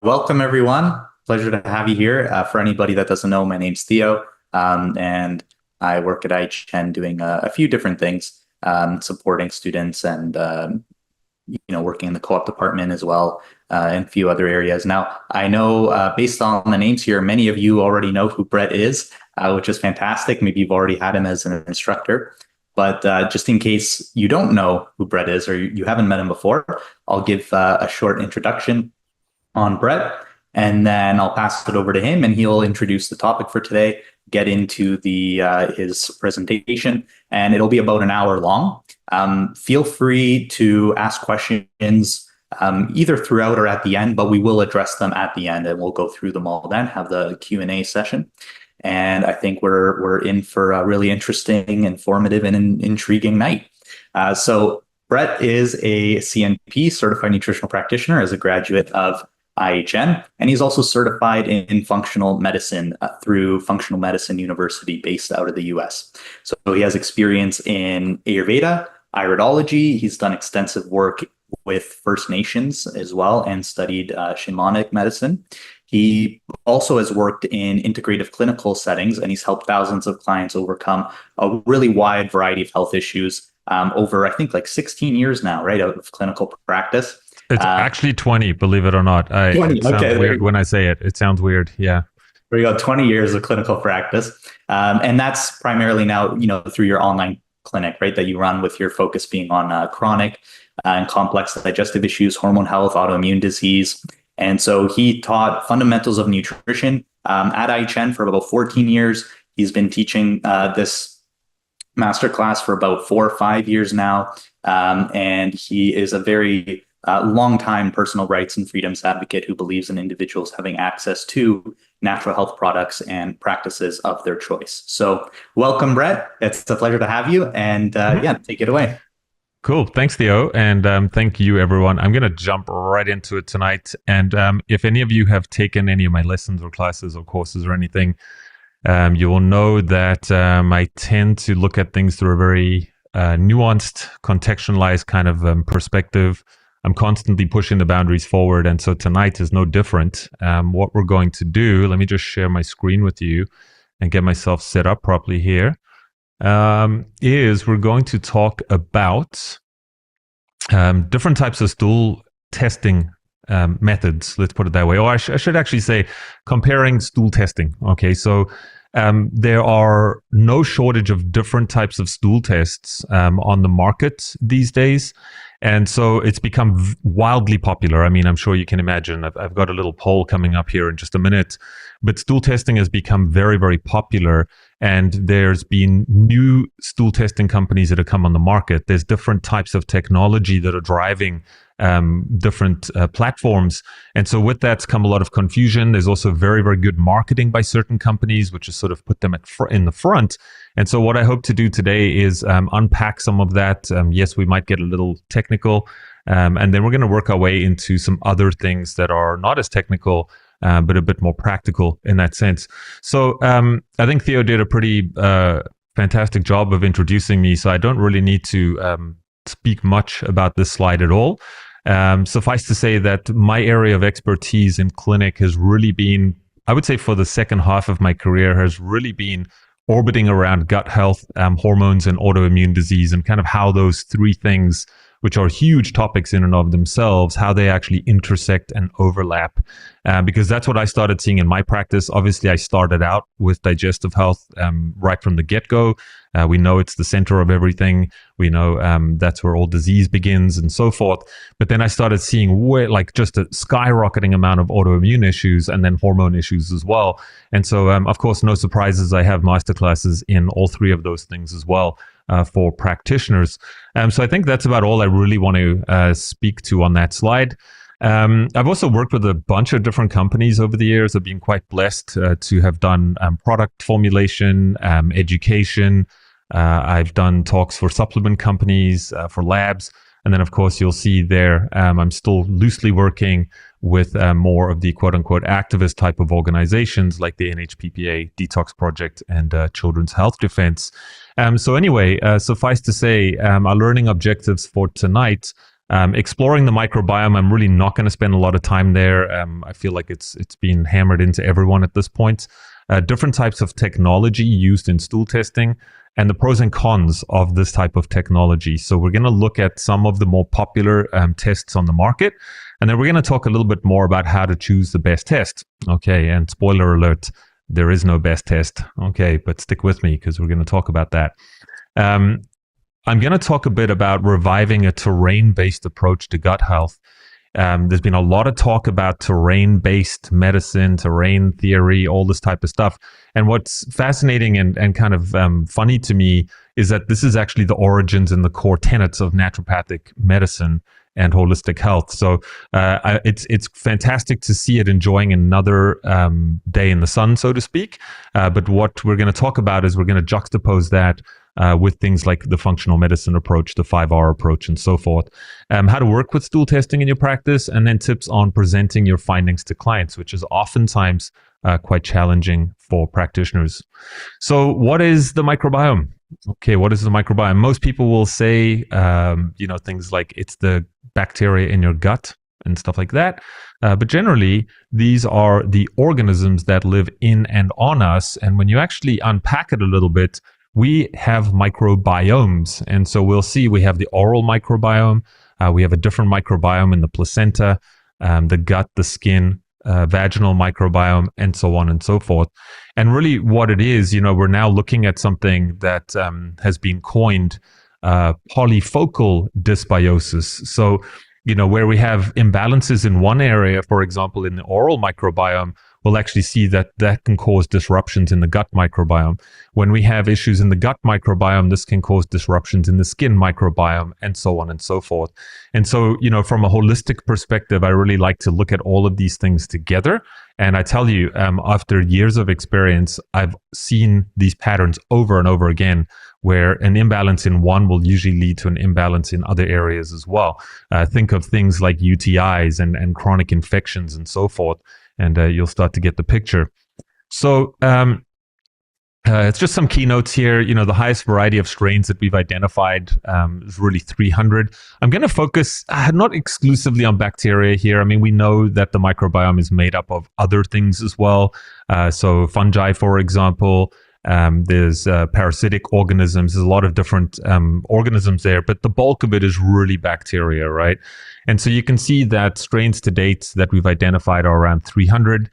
Welcome, everyone. Pleasure to have you here. For anybody that doesn't know, my name's Theo, and I work at IHN doing a few different things, supporting students and working in the co-op department as well, and a few other areas. Now, I know based on the names here, many of you already know who Brett is, which is fantastic. Maybe you've already had him as an instructor. But just in case you don't know who Brett is or you haven't met him before, I'll give a short introduction on Brett, and then I'll pass it over to him, and he'll introduce the topic for today, get into the his presentation, and it'll be about an hour long. Feel free to ask questions either throughout or at the end, but we will address them at the end, and we'll go through them all then, have the Q&A session. And I think we're in for a really interesting, informative, and intriguing night. So Brett is a CNP, Certified Nutritional Practitioner, as a graduate of IHN, and he's also certified in functional medicine through Functional Medicine University based out of the US. So he has experience in Ayurveda, iridology. He's done extensive work with First Nations as well and studied shamanic medicine. He also has worked in integrative clinical settings, and he's helped thousands of clients overcome a really wide variety of health issues over, I think, like 16 years now, right, of clinical practice. It's actually 20, believe it or not. 20, it sounds weird when I say it. It sounds weird. Yeah. There you go. 20 years of clinical practice. And that's primarily now, through your online clinic, right, that you run, with your focus being on chronic and complex digestive issues, hormone health, autoimmune disease. And so he taught fundamentals of nutrition at IHN for about 14 years. He's been teaching this masterclass for about 4 or 5 years now. And he is a very long-time personal rights and freedoms advocate who believes in individuals having access to natural health products and practices of their choice. So welcome, Brett. It's a pleasure to have you. And take it away. Cool. Thanks, Theo. And thank you, everyone. I'm going to jump right into it tonight. And if any of you have taken any of my lessons or classes or courses or anything, you will know that I tend to look at things through a very nuanced, contextualized kind of perspective. I'm constantly pushing the boundaries forward. And so tonight is no different. What we're going to do, let me just share my screen with you and get myself set up properly here, is we're going to talk about different types of stool testing methods, let's put it that way. Or I should actually say comparing stool testing. Okay, so there are no shortage of different types of stool tests on the market these days. And so it's become wildly popular. I mean, I'm sure you can imagine. I've got a little poll coming up here in just a minute. But stool testing has become very, very popular. And there's been new stool testing companies that have come on the market. There's different types of technology that are driving different platforms. And so with that's come a lot of confusion. There's also very, very good marketing by certain companies, which has sort of put them in the front. And so what I hope to do today is unpack some of that. Yes, we might get a little technical. And then we're going to work our way into some other things that are not as technical, but a bit more practical in that sense. So I think Theo did a pretty fantastic job of introducing me. So I don't really need to speak much about this slide at all. Suffice to say that my area of expertise in clinic has really been, I would say for the second half of my career, has really been orbiting around gut health, hormones, and autoimmune disease, and kind of how those three things, which are huge topics in and of themselves, how they actually intersect and overlap. Because that's what I started seeing in my practice. Obviously, I started out with digestive health right from the get-go. We know it's the center of everything. We know that's where all disease begins and so forth. But then I started seeing just a skyrocketing amount of autoimmune issues and then hormone issues as well. And so, of course, no surprises, I have masterclasses in all three of those things as well. For practitioners. So I think that's about all I really want to speak to on that slide. I've also worked with a bunch of different companies over the years. I've been quite blessed to have done product formulation, education. I've done talks for supplement companies, for labs. And then, of course, you'll see there, I'm still loosely working with more of the quote-unquote activist type of organizations like the NHPPA, Detox Project, and Children's Health Defense. So anyway, suffice to say, our learning objectives for tonight Exploring the microbiome, I'm really not going to spend a lot of time there. I feel like it's been hammered into everyone at this point. Different types of technology used in stool testing and the pros and cons of this type of technology. So we're going to look at some of the more popular tests on the market. And then we're going to talk a little bit more about how to choose the best test. Okay, and spoiler alert, there is no best test. Okay, but stick with me because we're going to talk about that. I'm going to talk a bit about reviving a terrain-based approach to gut health. There's been a lot of talk about terrain-based medicine, terrain theory, all this type of stuff. And what's fascinating and kind of funny to me is that this is actually the origins and the core tenets of naturopathic medicine and holistic health. So it's fantastic to see it enjoying another day in the sun, so to speak. But what we're going to talk about is we're going to juxtapose that with things like the functional medicine approach, the 5R approach, and so forth. How to work with stool testing in your practice, and then tips on presenting your findings to clients, which is oftentimes quite challenging for practitioners. So what is the microbiome? Okay, what is the microbiome? Most people will say, things like it's the bacteria in your gut and stuff like that. But generally, these are the organisms that live in and on us. And when you actually unpack it a little bit, we have microbiomes. And so we'll see we have the oral microbiome. We have a different microbiome in the placenta, the gut, the skin, vaginal microbiome, and so on and so forth. And really what it is, we're now looking at something that has been coined polyfocal dysbiosis. So, where we have imbalances in one area, for example, in the oral microbiome, we'll actually see that can cause disruptions in the gut microbiome. When we have issues in the gut microbiome, this can cause disruptions in the skin microbiome, and so on and so forth. And so, from a holistic perspective, I really like to look at all of these things together. And I tell you, after years of experience, I've seen these patterns over and over again, where an imbalance in one will usually lead to an imbalance in other areas as well. Think of things like UTIs and chronic infections and so forth, and you'll start to get the picture. So it's just some keynotes here. The highest variety of strains that we've identified is really 300. I'm going to focus not exclusively on bacteria here. I mean, we know that the microbiome is made up of other things as well. So fungi, for example, there's parasitic organisms. There's a lot of different organisms there, but the bulk of it is really bacteria, right? And so you can see that strains to date that we've identified are around 300.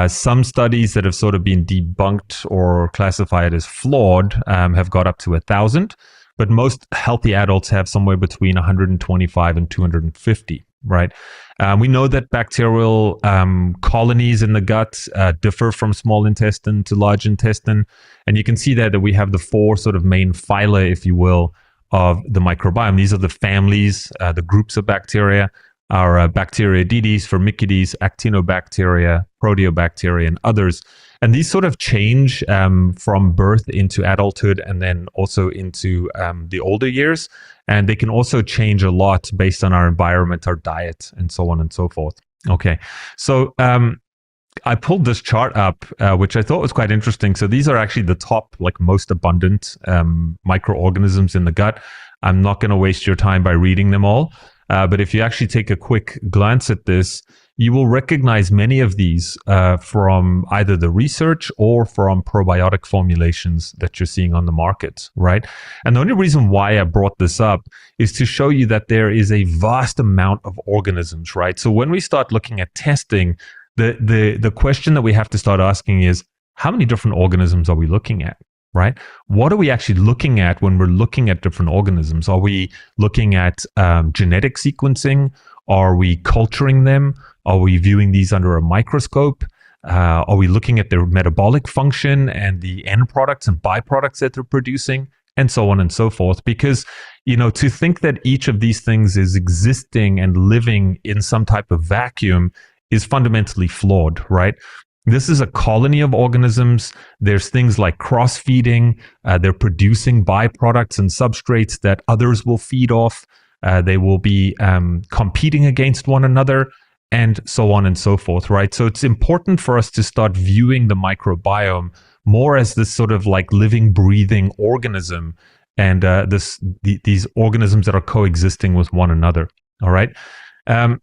Some studies that have sort of been debunked or classified as flawed have got up to 1,000, but most healthy adults have somewhere between 125 and 250, right? We know that bacterial colonies in the gut differ from small intestine to large intestine. And you can see there that we have the four sort of main phyla, if you will, of the microbiome. These are the families, the groups of bacteria. Our Bacteroidetes, Firmicutes, Actinobacteria, Proteobacteria, and others. And these sort of change from birth into adulthood and then also into the older years. And they can also change a lot based on our environment, our diet, and so on and so forth. Okay, so I pulled this chart up, which I thought was quite interesting. So these are actually the top, most abundant microorganisms in the gut. I'm not going to waste your time by reading them all. But if you actually take a quick glance at this, you will recognize many of these from either the research or from probiotic formulations that you're seeing on the market, right? And the only reason why I brought this up is to show you that there is a vast amount of organisms, right? So when we start looking at testing, the question that we have to start asking is, how many different organisms are we looking at? Right? What are we actually looking at when we're looking at different organisms? Are we looking at genetic sequencing? Are we culturing them? Are we viewing these under a microscope? Are we looking at their metabolic function and the end products and byproducts that they're producing? And so on and so forth. Because, to think that each of these things is existing and living in some type of vacuum is fundamentally flawed, right? This is a colony of organisms. There's things like cross-feeding. They're producing byproducts and substrates that others will feed off. They will be competing against one another, and so on and so forth, right? So it's important for us to start viewing the microbiome more as this sort of living, breathing organism, and these organisms that are coexisting with one another. All right. Um,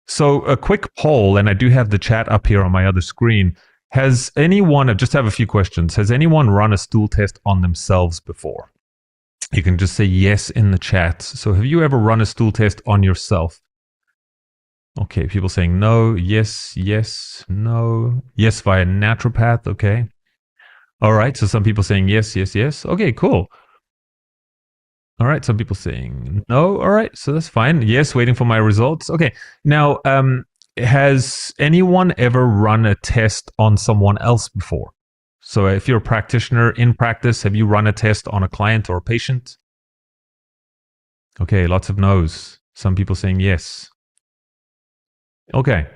so a quick poll, and I do have the chat up here on my other screen. Has anyone, I just have a few questions. Has anyone run a stool test on themselves before? You can just say yes in the chat. So have you ever run a stool test on yourself? Okay, people saying no, yes, yes, no, yes via naturopath. Okay. All right. So some people saying yes, yes, yes. Okay, cool. All right. Some people saying no. All right. So that's fine. Yes, waiting for my results. Okay. Now, has anyone ever run a test on someone else before? So if you're a practitioner in practice, have you run a test on a client or a patient? Okay. Lots of no's. Some people saying yes. Okay.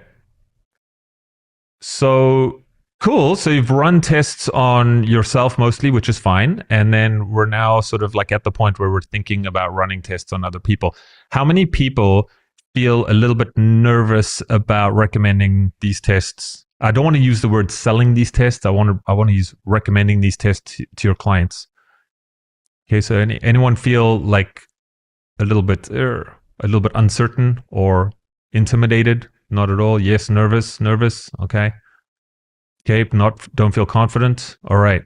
So cool. So you've run tests on yourself mostly, which is fine. And then we're now sort of like at the point where we're thinking about running tests on other people. How many people feel a little bit nervous about recommending these tests? I don't want to use the word selling these tests. I want to use recommending these tests to your clients. Okay. So anyone feel like a little bit uncertain or intimidated? Not at all. Yes, nervous. Okay. Okay, don't feel confident. All right.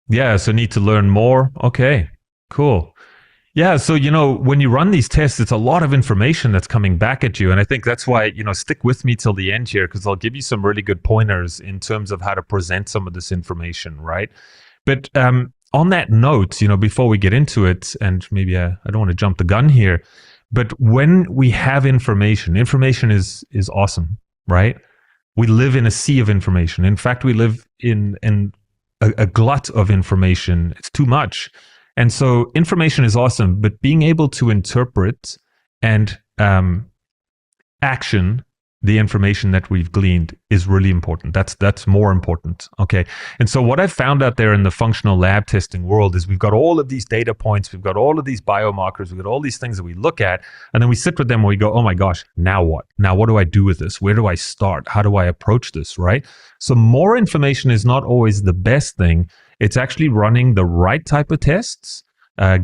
Yeah, so need to learn more. Okay. Cool. Yeah, so when you run these tests, it's a lot of information that's coming back at you, and I think that's why stick with me till the end here because I'll give you some really good pointers in terms of how to present some of this information, right? But on that note, before we get into it, and maybe I don't want to jump the gun here, but when we have information is awesome, right? We live in a sea of information. In fact, we live in a glut of information. It's too much. And so information is awesome, but being able to interpret and action the information that we've gleaned is really important. That's more important. Okay. And so what I've found out there in the functional lab testing world is we've got all of these data points, we've got all of these biomarkers, we've got all these things that we look at, and then we sit with them and we go, oh my gosh, now what? Now what do I do with this? Where do I start? How do I approach this, right? So more information is not always the best thing. It's actually running the right type of tests,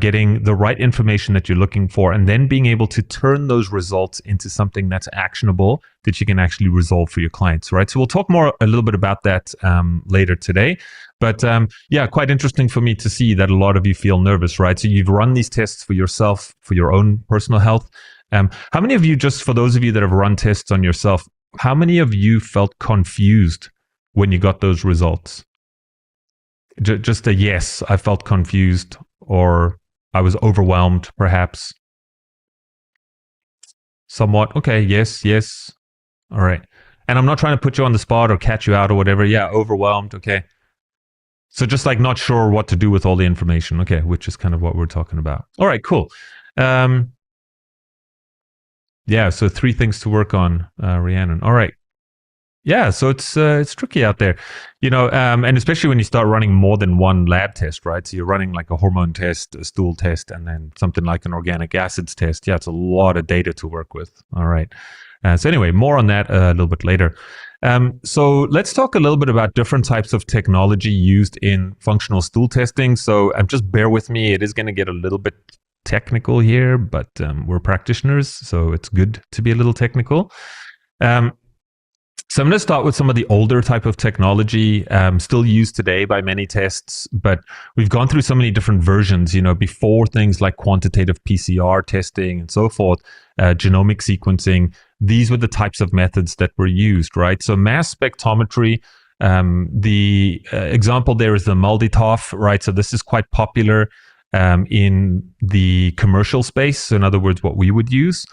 getting the right information that you're looking for, and then being able to turn those results into something that's actionable that you can actually resolve for your clients, right? So we'll talk a little bit about that later today. But yeah, quite interesting for me to see that a lot of you feel nervous, right? So you've run these tests for yourself, for your own personal health. How many of you, just for those of you that have run tests on yourself, how many of you felt confused when you got those results? Just a yes, I felt confused, or I was overwhelmed, perhaps. Somewhat. Okay, yes. All right. And I'm not trying to put you on the spot or catch you out or whatever. Yeah, overwhelmed. Okay. So just like not sure what to do with all the information. Okay, which is kind of what we're talking about. All right, cool. Yeah, so 3 things to work on, Rhiannon. All right. Yeah, so it's tricky out there, and especially when you start running more than one lab test, right? So you're running like a hormone test, a stool test, and then something like an organic acids test. Yeah, it's a lot of data to work with. All right. So anyway, more on that a little bit later. So let's talk a little bit about different types of technology used in functional stool testing. So just bear with me. It is going to get a little bit technical here, but we're practitioners, so it's good to be a little technical. So I'm going to start with some of the older type of technology, still used today by many tests, but we've gone through so many different versions, before things like quantitative PCR testing and so forth, genomic sequencing. These were the types of methods that were used, right? So mass spectrometry, the example there is the MALDI-TOF, right? So this is quite popular in the commercial space. So in other words, what we would use.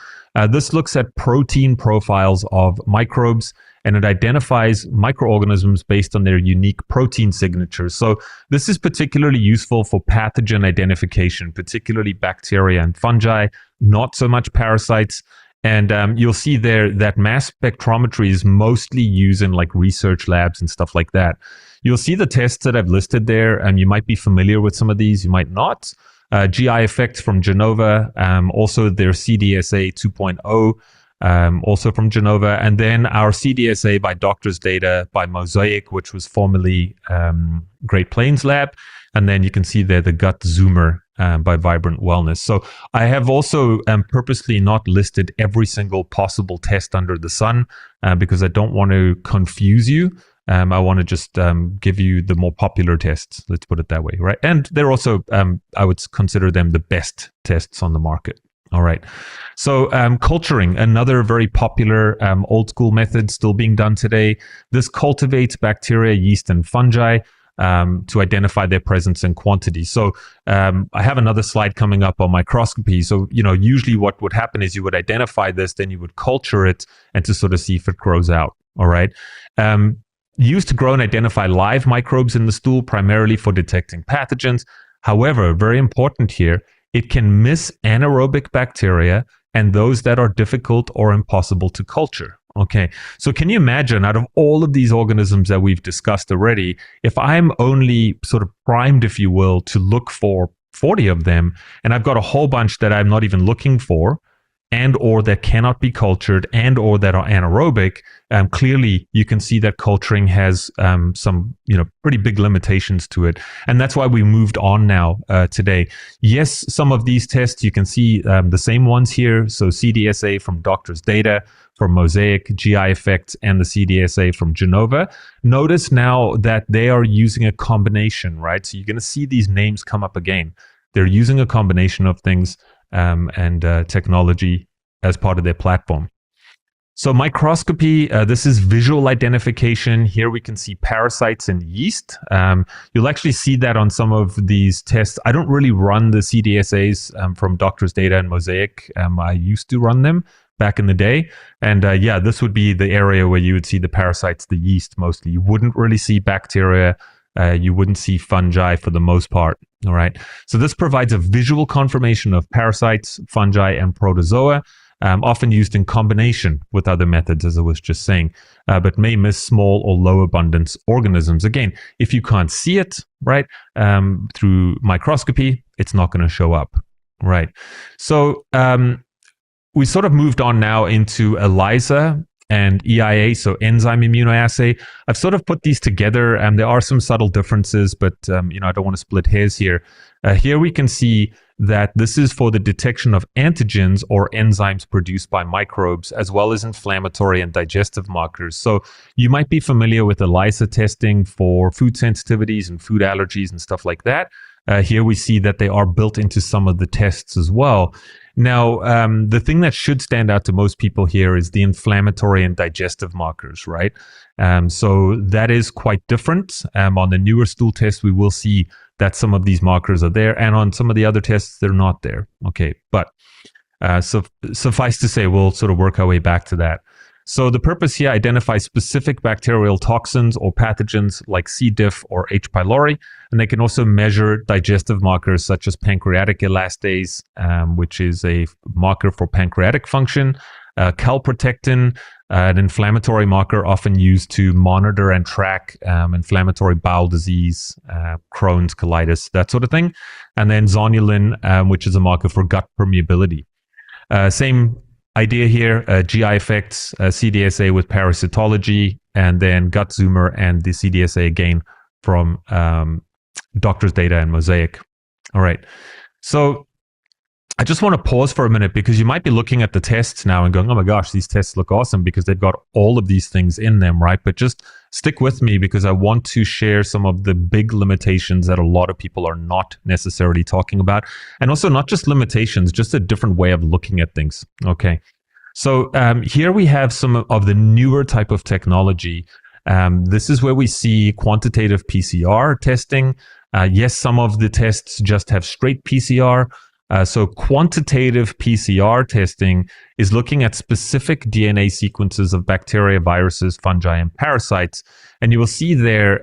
This looks at protein profiles of microbes, and it identifies microorganisms based on their unique protein signatures. So this is particularly useful for pathogen identification, particularly bacteria and fungi, not so much parasites. And you'll see there that mass spectrometry is mostly used in like research labs and stuff like that. You'll see the tests that I've listed there, and you might be familiar with some of these, you might not. GI effects from Genova, also their CDSA 2.0, also from Genova, and then our CDSA by doctors data by Mosaic, which was formerly Great Plains Lab, and then you can see there the gut zoomer by Vibrant Wellness. So I have also purposely not listed every single possible test under the sun because I don't want to confuse you. I want to just give you the more popular tests. Let's put it that way, right? And they're also, I would consider them the best tests on the market. All right. So culturing, another very popular old school method still being done today. This cultivates bacteria, yeast, and fungi to identify their presence and quantity. So I have another slide coming up on microscopy. So, usually what would happen is you would identify this, then you would culture it and to sort of see if it grows out. All right. Used to grow and identify live microbes in the stool, primarily for detecting pathogens. However, very important here, it can miss anaerobic bacteria and those that are difficult or impossible to culture. Okay, so can you imagine, out of all of these organisms that we've discussed already, if I'm only sort of primed, if you will, to look for 40 of them, and I've got a whole bunch that I'm not even looking for, and or that cannot be cultured, and or that are anaerobic, clearly you can see that culturing has some pretty big limitations to it. And that's why we moved on now today. Yes, some of these tests, you can see the same ones here. So CDSA from Doctor's Data, from Mosaic, GI Effect, and the CDSA from Genova. Notice now that they are using a combination, right? So you're going to see these names come up again. They're using a combination of things and technology as part of their platform. So microscopy, this is visual identification. Here we can see parasites and yeast. You'll actually see that on some of these tests. I don't really run the CDSAs from Doctor's Data and Mosaic. I used to run them back in the day. And this would be the area where you would see the parasites, the yeast mostly. You wouldn't really see bacteria. You wouldn't see fungi for the most part. All right. So this provides a visual confirmation of parasites, fungi, and protozoa, often used in combination with other methods, as I was just saying, but may miss small or low abundance organisms. Again, if you can't see it, right, through microscopy, it's not going to show up. Right. So we sort of moved on now into ELISA and EIA, so enzyme immunoassay. I've sort of put these together, and there are some subtle differences, but I don't want to split hairs here. Here we can see that this is for the detection of antigens or enzymes produced by microbes, as well as inflammatory and digestive markers. So you might be familiar with ELISA testing for food sensitivities and food allergies and stuff like that. Here we see that they are built into some of the tests as well. Now, the thing that should stand out to most people here is the inflammatory and digestive markers, right? So that is quite different. On the newer stool tests, we will see that some of these markers are there, and on some of the other tests, they're not there. Okay, but so suffice to say, we'll sort of work our way back to that. So the purpose here identifies specific bacterial toxins or pathogens like C. diff or H. pylori, and they can also measure digestive markers such as pancreatic elastase, which is a marker for pancreatic function, calprotectin, an inflammatory marker often used to monitor and track inflammatory bowel disease, Crohn's, colitis, that sort of thing, and then zonulin, which is a marker for gut permeability. Same idea here, GI effects, CDSA with parasitology, and then gut zoomer and the CDSA again from Doctor's Data and Mosaic. All right. So I just want to pause for a minute because you might be looking at the tests now and going, oh my gosh, these tests look awesome because they've got all of these things in them, right? But just stick with me because I want to share some of the big limitations that a lot of people are not necessarily talking about. And also not just limitations, just a different way of looking at things. Okay. So here we have some of the newer type of technology. This is where we see quantitative PCR testing. Yes, some of the tests just have straight PCR. So quantitative PCR testing is looking at specific DNA sequences of bacteria, viruses, fungi, and parasites. And you will see there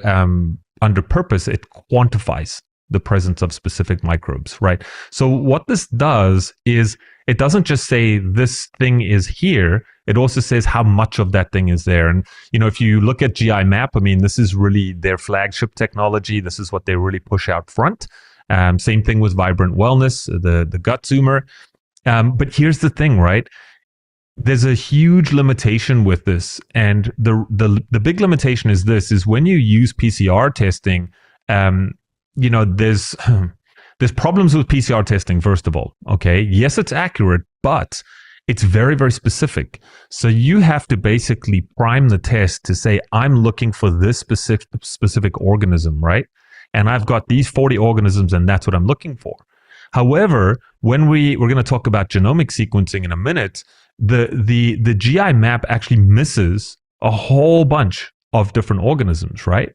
under purpose, it quantifies the presence of specific microbes, right? So what this does is it doesn't just say this thing is here. It also says how much of that thing is there. And, if you look at GI Map, I mean, this is really their flagship technology. This is what they really push out front. Same thing with Vibrant Wellness, the gut zoomer. But here's the thing, right? There's a huge limitation with this. And the big limitation is this, is when you use PCR testing, there's There's problems with PCR testing, first of all. Okay. Yes, it's accurate, but it's very, very specific. So you have to basically prime the test to say, I'm looking for this specific organism, right? And I've got these 40 organisms, and that's what I'm looking for. However, when we're going to talk about genomic sequencing in a minute, the GI map actually misses a whole bunch of different organisms, right?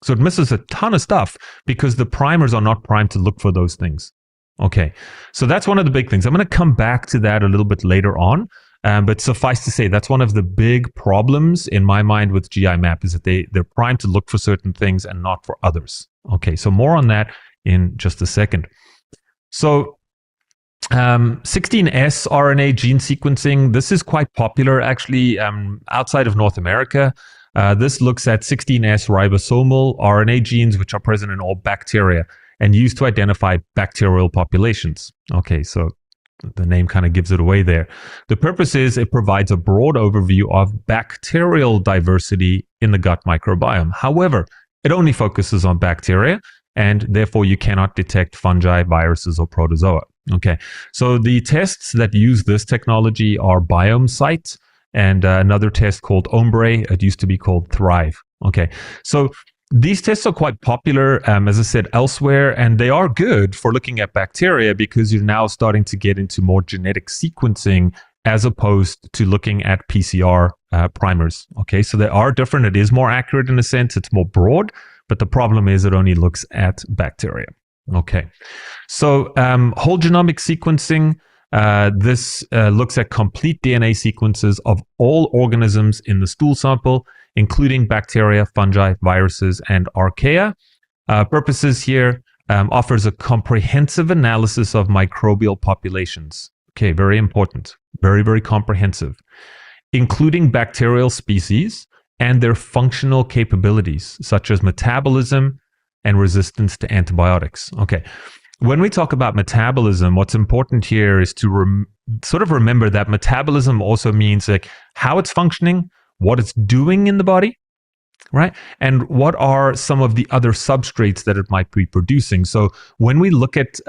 So it misses a ton of stuff because the primers are not primed to look for those things. Okay, so that's one of the big things. I'm going to come back to that a little bit later on, but suffice to say, that's one of the big problems in my mind with GI map is that they're primed to look for certain things and not for others. Okay, so more on that in just a second. So 16S RNA gene sequencing, this is quite popular actually outside of North America. This looks at 16S ribosomal RNA genes, which are present in all bacteria and used to identify bacterial populations. Okay, so the name kind of gives it away there. The purpose is it provides a broad overview of bacterial diversity in the gut microbiome. However, it only focuses on bacteria, and therefore you cannot detect fungi, viruses, or protozoa. Okay, so the tests that use this technology are BiomeSite and another test called Ombre. It used to be called Thrive. Okay, so these tests are quite popular, as I said, elsewhere, and they are good for looking at bacteria because you're now starting to get into more genetic sequencing as opposed to looking at PCR primers. Okay, so they are different. It is more accurate in a sense. It's more broad, but the problem is it only looks at bacteria. Okay, so whole genomic sequencing. This looks at complete DNA sequences of all organisms in the stool sample, including bacteria, fungi, viruses, and archaea. Purposes here offers a comprehensive analysis of microbial populations. Okay, very important. Very, very comprehensive, including bacterial species and their functional capabilities, such as metabolism and resistance to antibiotics. Okay. When we talk about metabolism, what's important here is to sort of remember that metabolism also means like how it's functioning, what it's doing in the body, right? And what are some of the other substrates that it might be producing. So when we look at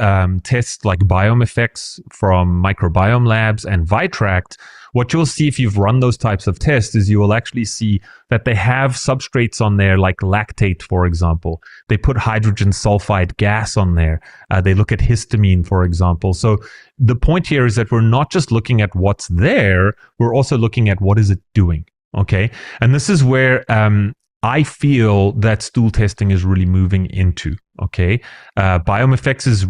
tests like BiomeFX from Microbiome Labs and Vitract, what you'll see if you've run those types of tests is you will actually see that they have substrates on there like lactate, for example. They put hydrogen sulfide gas on there. They look at histamine, for example. So the point here is that we're not just looking at what's there, we're also looking at what is it doing, okay? And this is where I feel that stool testing is really moving into, okay? BiomeFX is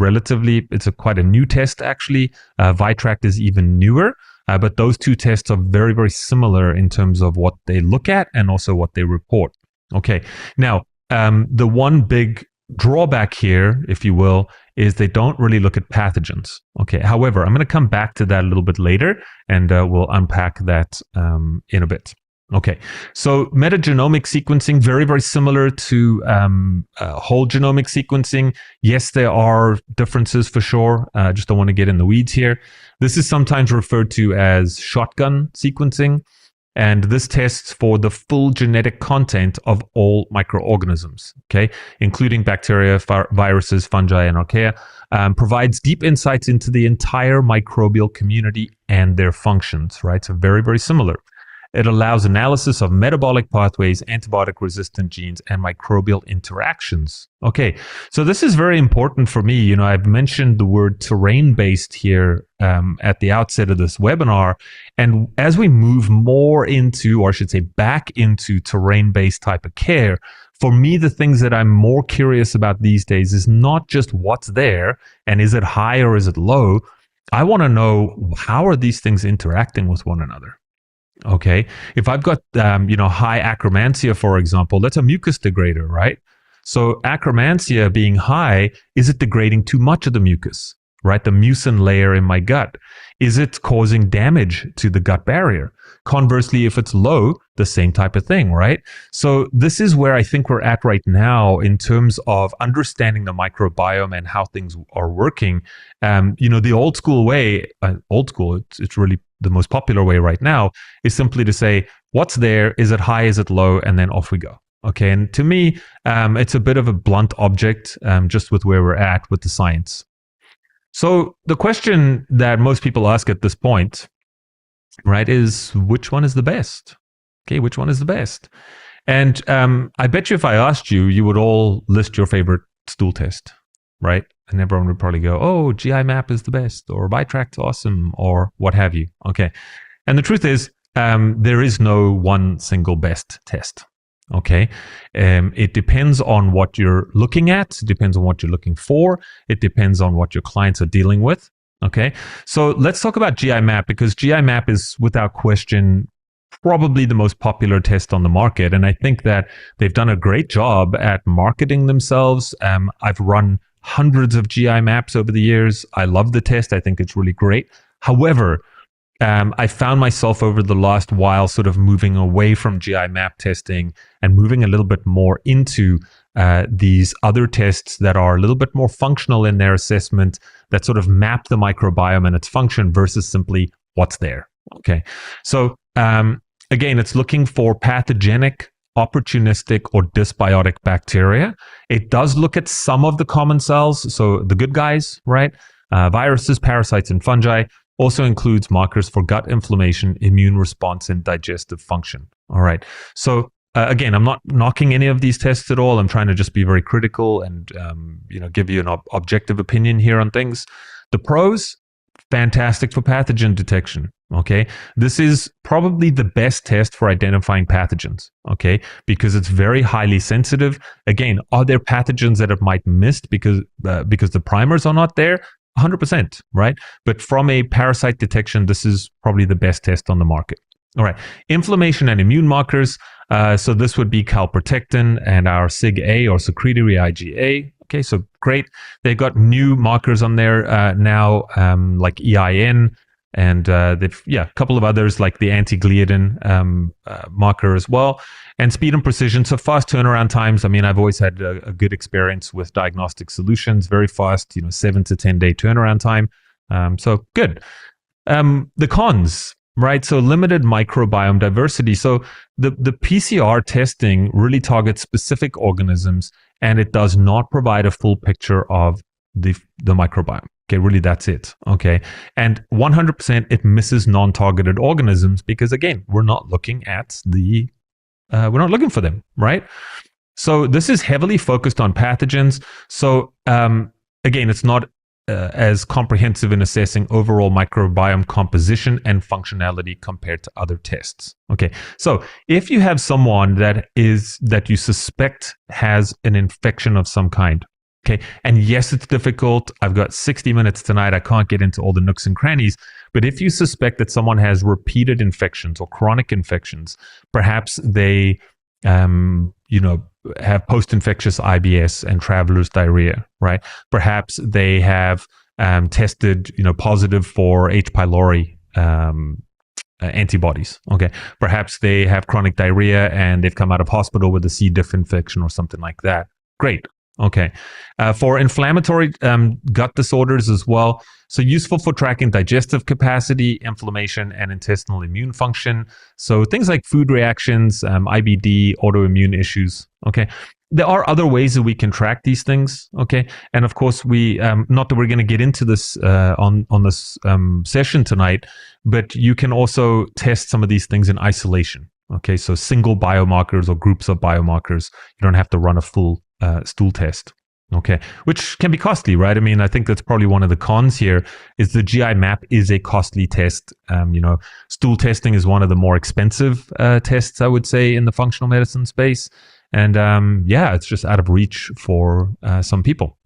it's quite a new test actually. Vitract is even newer. But those two tests are very, very similar in terms of what they look at and also what they report. Okay. Now, the one big drawback here, if you will, is they don't really look at pathogens. Okay. However, I'm going to come back to that a little bit later, and we'll unpack that in a bit. Okay, so metagenomic sequencing, very, very similar to whole genomic sequencing. Yes, there are differences for sure. Just don't want to get in the weeds here. This is sometimes referred to as shotgun sequencing, and this tests for the full genetic content of all microorganisms, okay, including bacteria, viruses, fungi, and archaea. Provides deep insights into the entire microbial community and their functions, right? So very, very similar. It allows analysis of metabolic pathways, antibiotic-resistant genes, and microbial interactions. Okay, so this is very important for me. You know, I've mentioned the word terrain-based here at the outset of this webinar. And as we move more into, or I should say back into terrain-based type of care, for me, the things that I'm more curious about these days is not just what's there and is it high or is it low. I want to know, how are these things interacting with one another? Okay, if I've got high Akkermansia, for example, that's a mucus degrader, right? So Akkermansia being high, is it degrading too much of the mucus, right? The mucin layer in my gut. Is it causing damage to the gut barrier? Conversely, if it's low, the same type of thing, right? So this is where I think we're at right now in terms of understanding the microbiome and how things are working. The old school way, it's really the most popular way right now, is simply to say, what's there? Is it high? Is it low? And then off we go. Okay. And to me, it's a bit of a blunt object, just with where we're at with the science. So the question that most people ask at this point, right, is which one is the best? Okay, which one is the best? And I bet you if I asked you, you would all list your favorite stool test, right? And everyone would probably go, oh, GI map is the best, or BiTract's awesome, or what have you. Okay. And the truth is, there is no one single best test. Okay. It depends on what you're looking at. It depends on what you're looking for. It depends on what your clients are dealing with. Okay. So let's talk about GI map, because GI map is without question probably the most popular test on the market. And I think that they've done a great job at marketing themselves. I've run hundreds of GI maps over the years. I love the test. I think it's really great. However, I found myself over the last while sort of moving away from GI map testing and moving a little bit more into these other tests that are a little bit more functional in their assessment, that sort of map the microbiome and its function versus simply what's there. Okay. So again, it's looking for pathogenic, opportunistic, or dysbiotic bacteria. It does look at some of the common cells, so the good guys, right? Viruses, parasites, and fungi. Also includes markers for gut inflammation, immune response, and digestive function. All right. So again, I'm not knocking any of these tests at all. I'm trying to just be very critical and give you an objective opinion here on things. The pros, fantastic for pathogen detection. Okay. This is probably the best test for identifying pathogens. Okay. Because it's very highly sensitive. Again, are there pathogens that it might miss because the primers are not there? 100%, right? But from a parasite detection, this is probably the best test on the market. All right. Inflammation and immune markers. So this would be calprotectin and our SIG-A or secretory IgA. Okay, so great. They've got new markers on there now, like EIN, and they've a couple of others like the anti-gliadin marker as well, and speed and precision. So fast turnaround times. I mean, I've always had a good experience with diagnostic solutions. Very fast, 7 to 10 day turnaround time. So good. The cons. Right. So limited microbiome diversity. So the PCR testing really targets specific organisms, and it does not provide a full picture of the microbiome. Okay. Really, that's it. Okay. And 100% it misses non-targeted organisms because, again, we're not looking for them. Right. So this is heavily focused on pathogens. So again, it's not as comprehensive in assessing overall microbiome composition and functionality compared to other tests. Okay, so if you have someone that you suspect has an infection of some kind, okay, and yes, it's difficult. I've got 60 minutes tonight. I can't get into all the nooks and crannies, but if you suspect that someone has repeated infections or chronic infections, perhaps they have post-infectious IBS and traveler's diarrhea, right? Perhaps they have tested, positive for H. pylori antibodies. Okay. Perhaps they have chronic diarrhea and they've come out of hospital with a C. diff infection or something like that. Great. Okay. For inflammatory gut disorders as well. So useful for tracking digestive capacity, inflammation, and intestinal immune function. So things like food reactions, IBD, autoimmune issues. Okay. There are other ways that we can track these things. Okay. And of course, we, not that we're going to get into this on this session tonight, but you can also test some of these things in isolation. Okay. So single biomarkers or groups of biomarkers. You don't have to run a full stool test. Okay, which can be costly, right? I mean, I think that's probably one of the cons here is the GI map is a costly test. Stool testing is one of the more expensive tests, I would say, in the functional medicine space. And it's just out of reach for some people.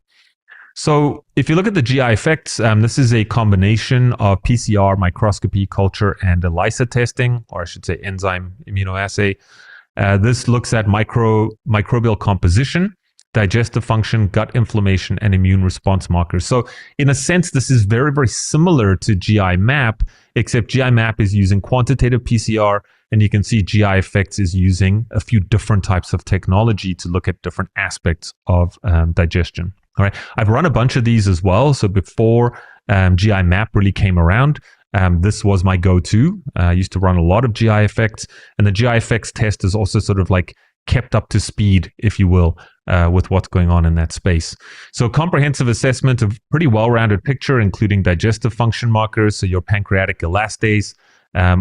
So if you look at the GI effects, this is a combination of PCR, microscopy, culture, and ELISA testing, or I should say enzyme immunoassay. This looks at microbial composition, digestive function, gut inflammation, and immune response markers. So in a sense, this is very, very similar to GI map, except GI map is using quantitative PCR, and you can see GI effects is using a few different types of technology to look at different aspects of digestion. All right. I've run a bunch of these as well. So before GI map really came around, this was my go-to. I used to run a lot of GI effects, and the GI effects test is also sort of like kept up to speed, if you will, with what's going on in that space. So comprehensive assessment of pretty well-rounded picture, including digestive function markers, so your pancreatic elastase,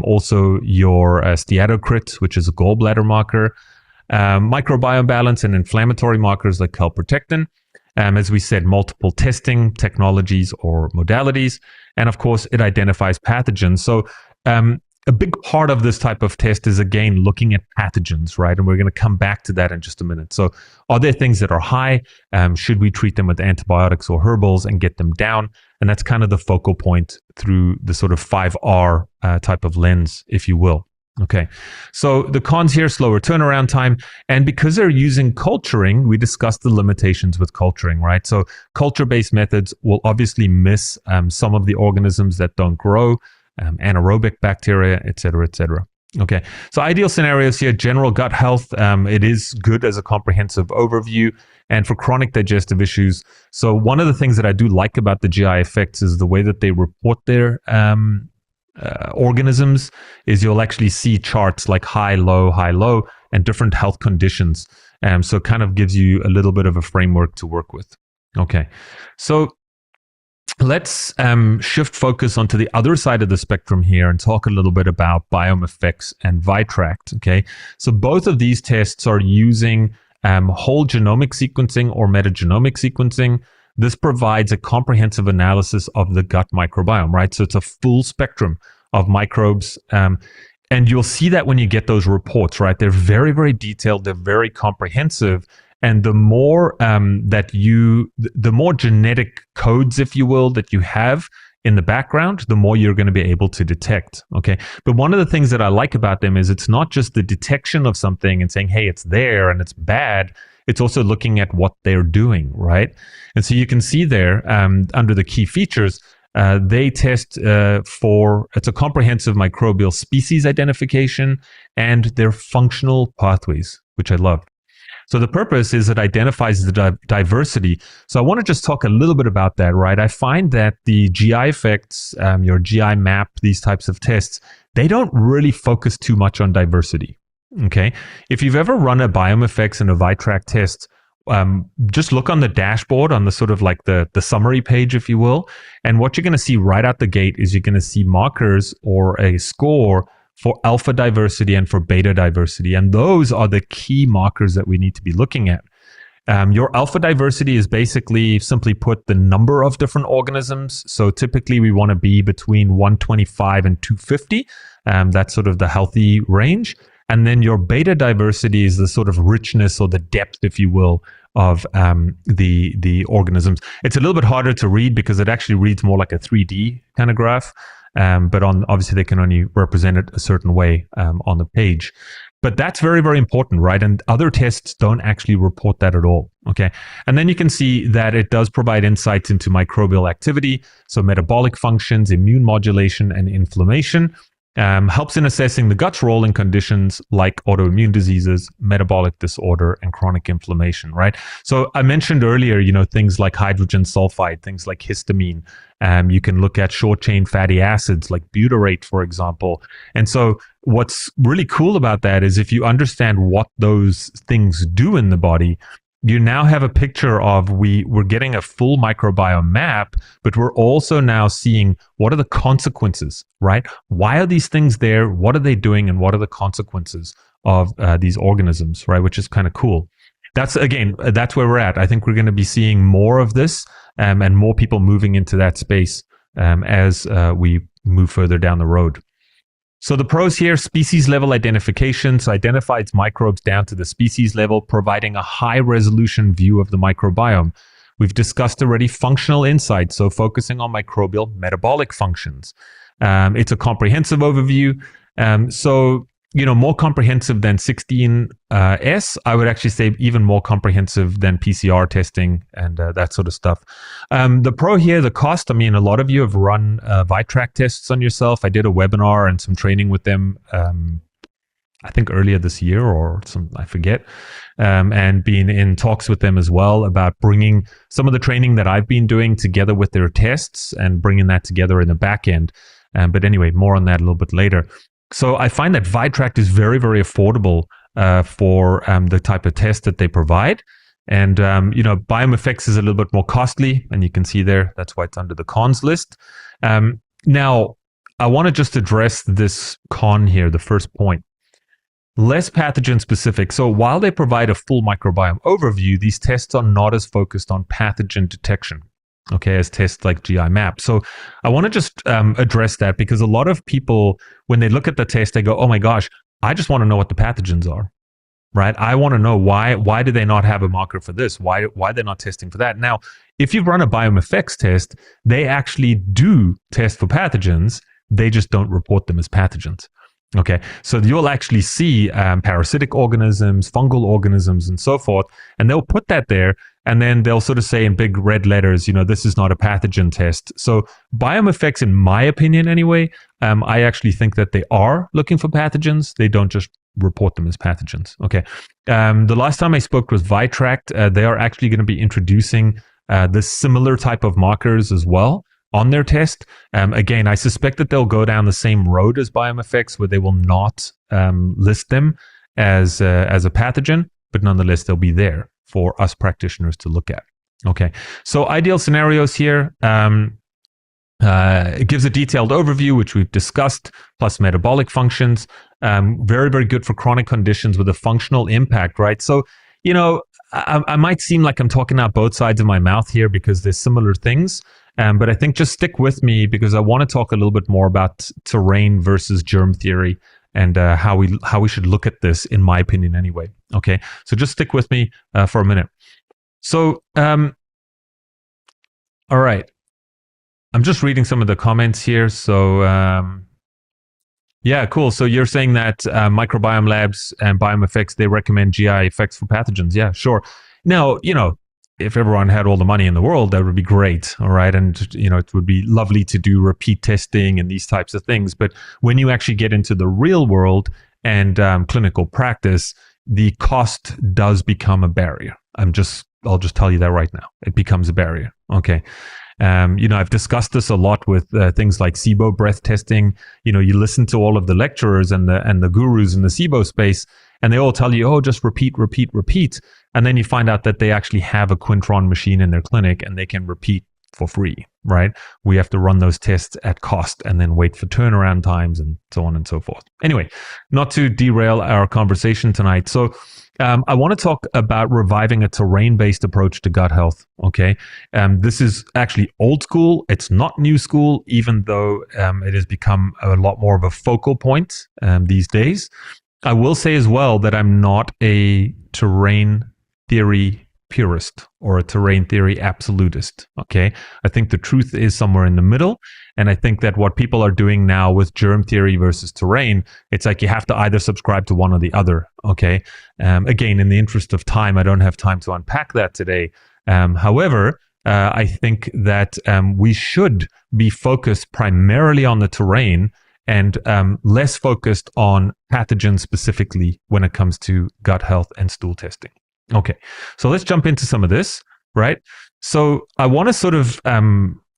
also your steatocrit, which is a gallbladder marker, microbiome balance and inflammatory markers like calprotectin. As we said, multiple testing technologies or modalities. And of course, it identifies pathogens. So a big part of this type of test is, again, looking at pathogens, right? And we're going to come back to that in just a minute. So are there things that are high? Should we treat them with antibiotics or herbals and get them down? And that's kind of the focal point through the sort of 5R type of lens, if you will. Okay, so the cons here, slower turnaround time. And because they're using culturing, we discussed the limitations with culturing, right? So culture-based methods will obviously miss some of the organisms that don't grow, anaerobic bacteria, et cetera, et cetera. Okay, so ideal scenarios here, general gut health. It is good as a comprehensive overview. And for chronic digestive issues, so one of the things that I do like about the GI effects is the way that they report their organisms is you'll actually see charts like high, low, and different health conditions. So it kind of gives you a little bit of a framework to work with. Okay, so let's shift focus onto the other side of the spectrum here and talk a little bit about Biome Effects and Vitract. Okay, so both of these tests are using whole genomic sequencing or metagenomic sequencing. This provides a comprehensive analysis of the gut microbiome, right? So it's a full spectrum of microbes. And you'll see that when you get those reports, right? They're very, very detailed. They're very comprehensive. And the more the more genetic codes, if you will, that you have in the background, the more you're going to be able to detect. Okay. But one of the things that I like about them is it's not just the detection of something and saying, hey, it's there and it's bad. It's also looking at what they're doing, right? And so you can see there under the key features, they test it's a comprehensive microbial species identification and their functional pathways, which I love. So the purpose is it identifies the diversity. So I want to just talk a little bit about that, right? I find that the GI effects, your GI map, these types of tests, they don't really focus too much on diversity. Okay, if you've ever run a Biome Effects and a Vitract test, just look on the dashboard on the sort of like the summary page, if you will. And what you're going to see right out the gate is you're going to see markers or a score for alpha diversity and for beta diversity. And those are the key markers that we need to be looking at. Your alpha diversity is basically, simply put, the number of different organisms. So typically we want to be between 125 and 250. That's sort of the healthy range. And then your beta diversity is the sort of richness or the depth, if you will, of the organisms. It's a little bit harder to read because it actually reads more like a 3D kind of graph. But obviously they can only represent it a certain way on the page. But that's very, very important, right? And other tests don't actually report that at all, okay? And then you can see that it does provide insights into microbial activity, so metabolic functions, immune modulation, and inflammation. Helps in assessing the gut's role in conditions like autoimmune diseases, metabolic disorder, and chronic inflammation, right? So I mentioned earlier, things like hydrogen sulfide, things like histamine. You can look at short-chain fatty acids like butyrate, for example. And so what's really cool about that is if you understand what those things do in the body, you now have a picture of we're getting a full microbiome map, but we're also now seeing what are the consequences, right? Why are these things there? What are they doing? And what are the consequences of these organisms, right? Which is kind of cool. That's where we're at. I think we're going to be seeing more of this and more people moving into that space as we move further down the road. So the pros here, species level identification. So identifies microbes down to the species level, providing a high resolution view of the microbiome. We've discussed already functional insights, so focusing on microbial metabolic functions. It's a comprehensive overview. More comprehensive than 16S. I would actually say even more comprehensive than PCR testing and that sort of stuff. The pro here, the cost. I mean, a lot of you have run Vitract tests on yourself. I did a webinar and some training with them, I think earlier this year or I forget, and been in talks with them as well about bringing some of the training that I've been doing together with their tests and bringing that together in the back end. But anyway, more on that a little bit later. So I find that Vitract is very, very affordable for the type of test that they provide. And, Biome Effects is a little bit more costly, and you can see there, that's why it's under the cons list. Now, I want to just address this con here, the first point. Less pathogen specific. So while they provide a full microbiome overview, these tests are not as focused on pathogen detection, okay, as tests like GI map. So I want to just address that, because a lot of people, when they look at the test, they go, oh my gosh, I just want to know what the pathogens are, right? I want to know why do they not have a marker for this? Why they're not testing for that? Now, if you've run a Biome Effects test, they actually do test for pathogens. They just don't report them as pathogens. Okay, so you'll actually see parasitic organisms, fungal organisms, and so forth, and they'll put that there, and then they'll sort of say in big red letters, this is not a pathogen test. So Biome Effects, in my opinion anyway, I actually think that they are looking for pathogens. They don't just report them as pathogens. Okay, the last time I spoke was Vitract. They are actually going to be introducing this similar type of markers as well on their test. Again, I suspect that they'll go down the same road as Biome Effects, where they will not list them as a pathogen, but nonetheless, they'll be there for us practitioners to look at. Okay, so ideal scenarios here. It gives a detailed overview, which we've discussed, plus metabolic functions. Very, very good for chronic conditions with a functional impact, right? So, I might seem like I'm talking out both sides of my mouth here, because there's similar things. But I think just stick with me, because I want to talk a little bit more about terrain versus germ theory, and how we should look at this, in my opinion anyway. Okay, so just stick with me for a minute. So, all right. I'm just reading some of the comments here. So, yeah, cool. So you're saying that Microbiome Labs and Biome Effects, they recommend GI effects for pathogens. Yeah, sure. Now, if everyone had all the money in the world, that would be great. All right. And, it would be lovely to do repeat testing and these types of things. But when you actually get into the real world and clinical practice, the cost does become a barrier. I'll just tell you that right now. It becomes a barrier. Okay. I've discussed this a lot with things like SIBO breath testing. You listen to all of the lecturers and the gurus in the SIBO space, and they all tell you, oh, just repeat. And then you find out that they actually have a Quintron machine in their clinic, and they can repeat for free, right? We have to run those tests at cost and then wait for turnaround times and so on and so forth. Anyway, not to derail our conversation tonight. So I want to talk about reviving a terrain-based approach to gut health, okay? This is actually old school. It's not new school, even though it has become a lot more of a focal point these days. I will say as well that I'm not a terrain theory purist or a terrain theory absolutist, okay? I think the truth is somewhere in the middle, and I think that what people are doing now with germ theory versus terrain, it's like you have to either subscribe to one or the other, okay? Again, in the interest of time, I don't have time to unpack that today. However, I think that we should be focused primarily on the terrain and less focused on pathogens specifically when it comes to gut health and stool testing. Okay, so let's jump into some of this, right? So I want to sort of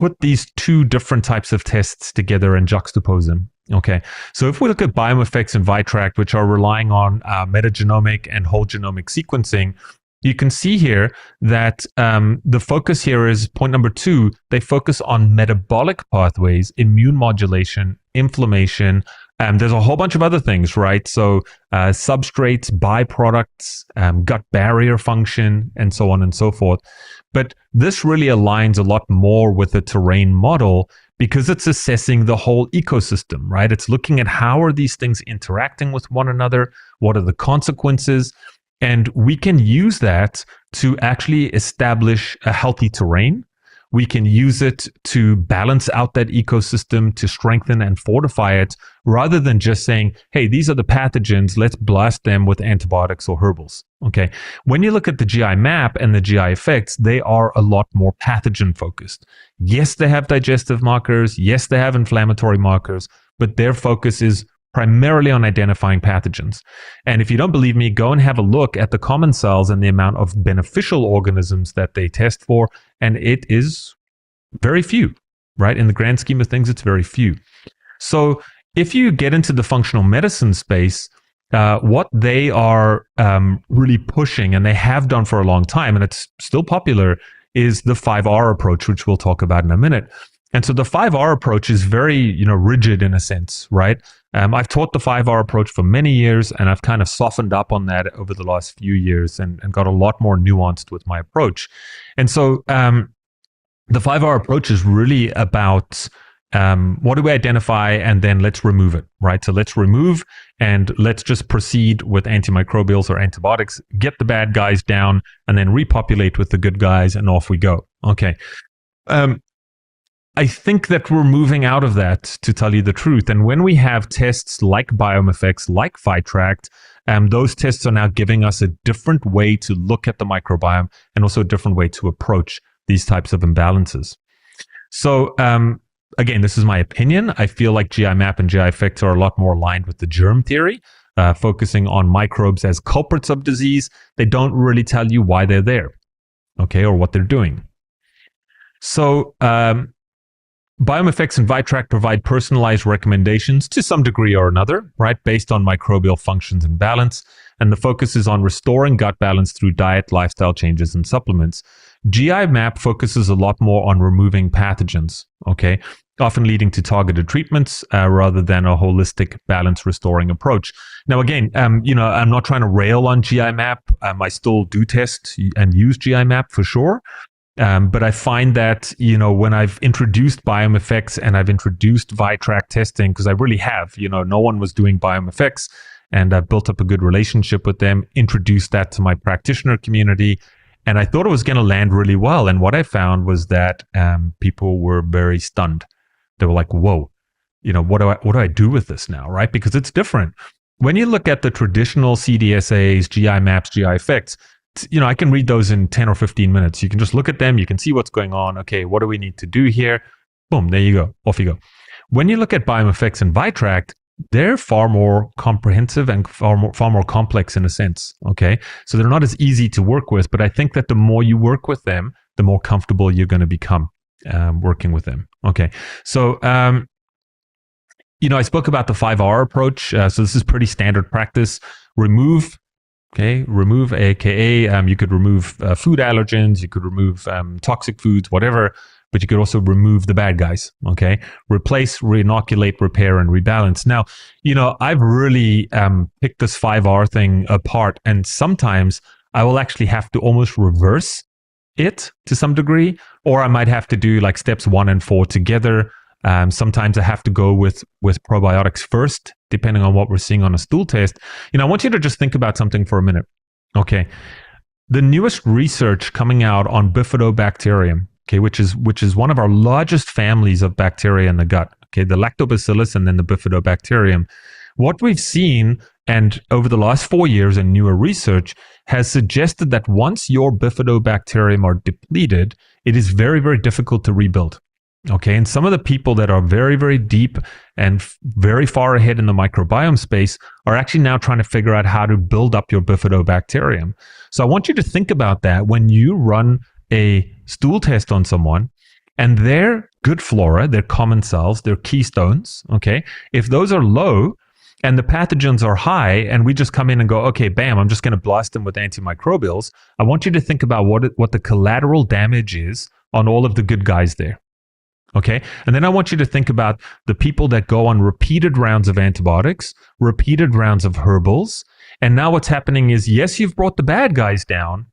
put these two different types of tests together and juxtapose them. Okay, so if we look at Biome Effects and Vitract, which are relying on metagenomic and whole genomic sequencing, you can see here that the focus here is point number 2. They focus on metabolic pathways, immune modulation, inflammation. There's a whole bunch of other things, right? So substrates, byproducts, gut barrier function, and so on and so forth. But this really aligns a lot more with the terrain model because it's assessing the whole ecosystem, right? It's looking at how are these things interacting with one another? What are the consequences? And we can use that to actually establish a healthy terrain. We can use it to balance out that ecosystem, to strengthen and fortify it, rather than just saying, hey, these are the pathogens, let's blast them with antibiotics or herbals. Okay. When you look at the GI map and the GI effects, they are a lot more pathogen focused. Yes, they have digestive markers. Yes, they have inflammatory markers, but their focus is primarily on identifying pathogens. And if you don't believe me, go and have a look at the common cells and the amount of beneficial organisms that they test for. And it is very few, right? In the grand scheme of things, it's very few. So if you get into the functional medicine space, what they are really pushing, and they have done for a long time, and it's still popular, is the 5R approach, which we'll talk about in a minute. And so the 5R approach is very, rigid in a sense, right? I've taught the 5R approach for many years, and I've kind of softened up on that over the last few years and got a lot more nuanced with my approach. And so the 5R approach is really about what do we identify, and then let's remove it, right? So let's remove and let's just proceed with antimicrobials or antibiotics, get the bad guys down, and then repopulate with the good guys, and off we go. Okay. I think that we're moving out of that, to tell you the truth. And when we have tests like BiomeFX, like Phytract, those tests are now giving us a different way to look at the microbiome and also a different way to approach these types of imbalances. So, again, this is my opinion. I feel like GI map and GI effects are a lot more aligned with the germ theory, focusing on microbes as culprits of disease. They don't really tell you why they're there, okay, or what they're doing. So, BiomeFX and Phytract provide personalized recommendations to some degree or another, right, based on microbial functions and balance. And the focus is on restoring gut balance through diet, lifestyle changes, and supplements. GI map focuses a lot more on removing pathogens, okay, often leading to targeted treatments rather than a holistic balance restoring approach. Now, again, I'm not trying to rail on GI map. I still do test and use GI map for sure. But I find that, when I've introduced BiomeFX and I've introduced Phytract testing, because I really have, no one was doing BiomeFX, and I've built up a good relationship with them, introduced that to my practitioner community, and I thought it was going to land really well. And what I found was that people were very stunned. They were like, whoa, what do I do with this now, right? Because it's different. When you look at the traditional CDSAs, GI maps, GI effects, I can read those in 10 or 15 minutes. You can just look at them. You can see what's going on. Okay, what do we need to do here? Boom, there you go. Off you go. When you look at BiomeFX and Phytract, they're far more comprehensive and far more complex in a sense. Okay, so they're not as easy to work with, but I think that the more you work with them, the more comfortable you're going to become working with them. Okay, so I spoke about the 5R approach. So this is pretty standard practice. Remove, aka you could remove food allergens, you could remove toxic foods, whatever, but you could also remove the bad guys, okay? Replace, reinoculate, repair, and rebalance. Now, I've really picked this 5R thing apart, and sometimes I will actually have to almost reverse it to some degree, or I might have to do like steps 1 and 4 together. Sometimes I have to go with probiotics first, depending on what we're seeing on a stool test. I want you to just think about something for a minute. Okay. The newest research coming out on Bifidobacterium, okay, which is one of our largest families of bacteria in the gut, okay, the lactobacillus and then the Bifidobacterium. What we've seen, and over the last 4 years in newer research, has suggested that once your Bifidobacterium are depleted, it is very, very difficult to rebuild. Okay, and some of the people that are very, very deep and very far ahead in the microbiome space are actually now trying to figure out how to build up your Bifidobacterium. So I want you to think about that when you run a stool test on someone and their good flora, their common cells, their keystones, okay, if those are low and the pathogens are high and we just come in and go, okay, bam, I'm just going to blast them with antimicrobials, I want you to think about what the collateral damage is on all of the good guys there. Okay. And then I want you to think about the people that go on repeated rounds of antibiotics, repeated rounds of herbals. And now what's happening is, yes, you've brought the bad guys down,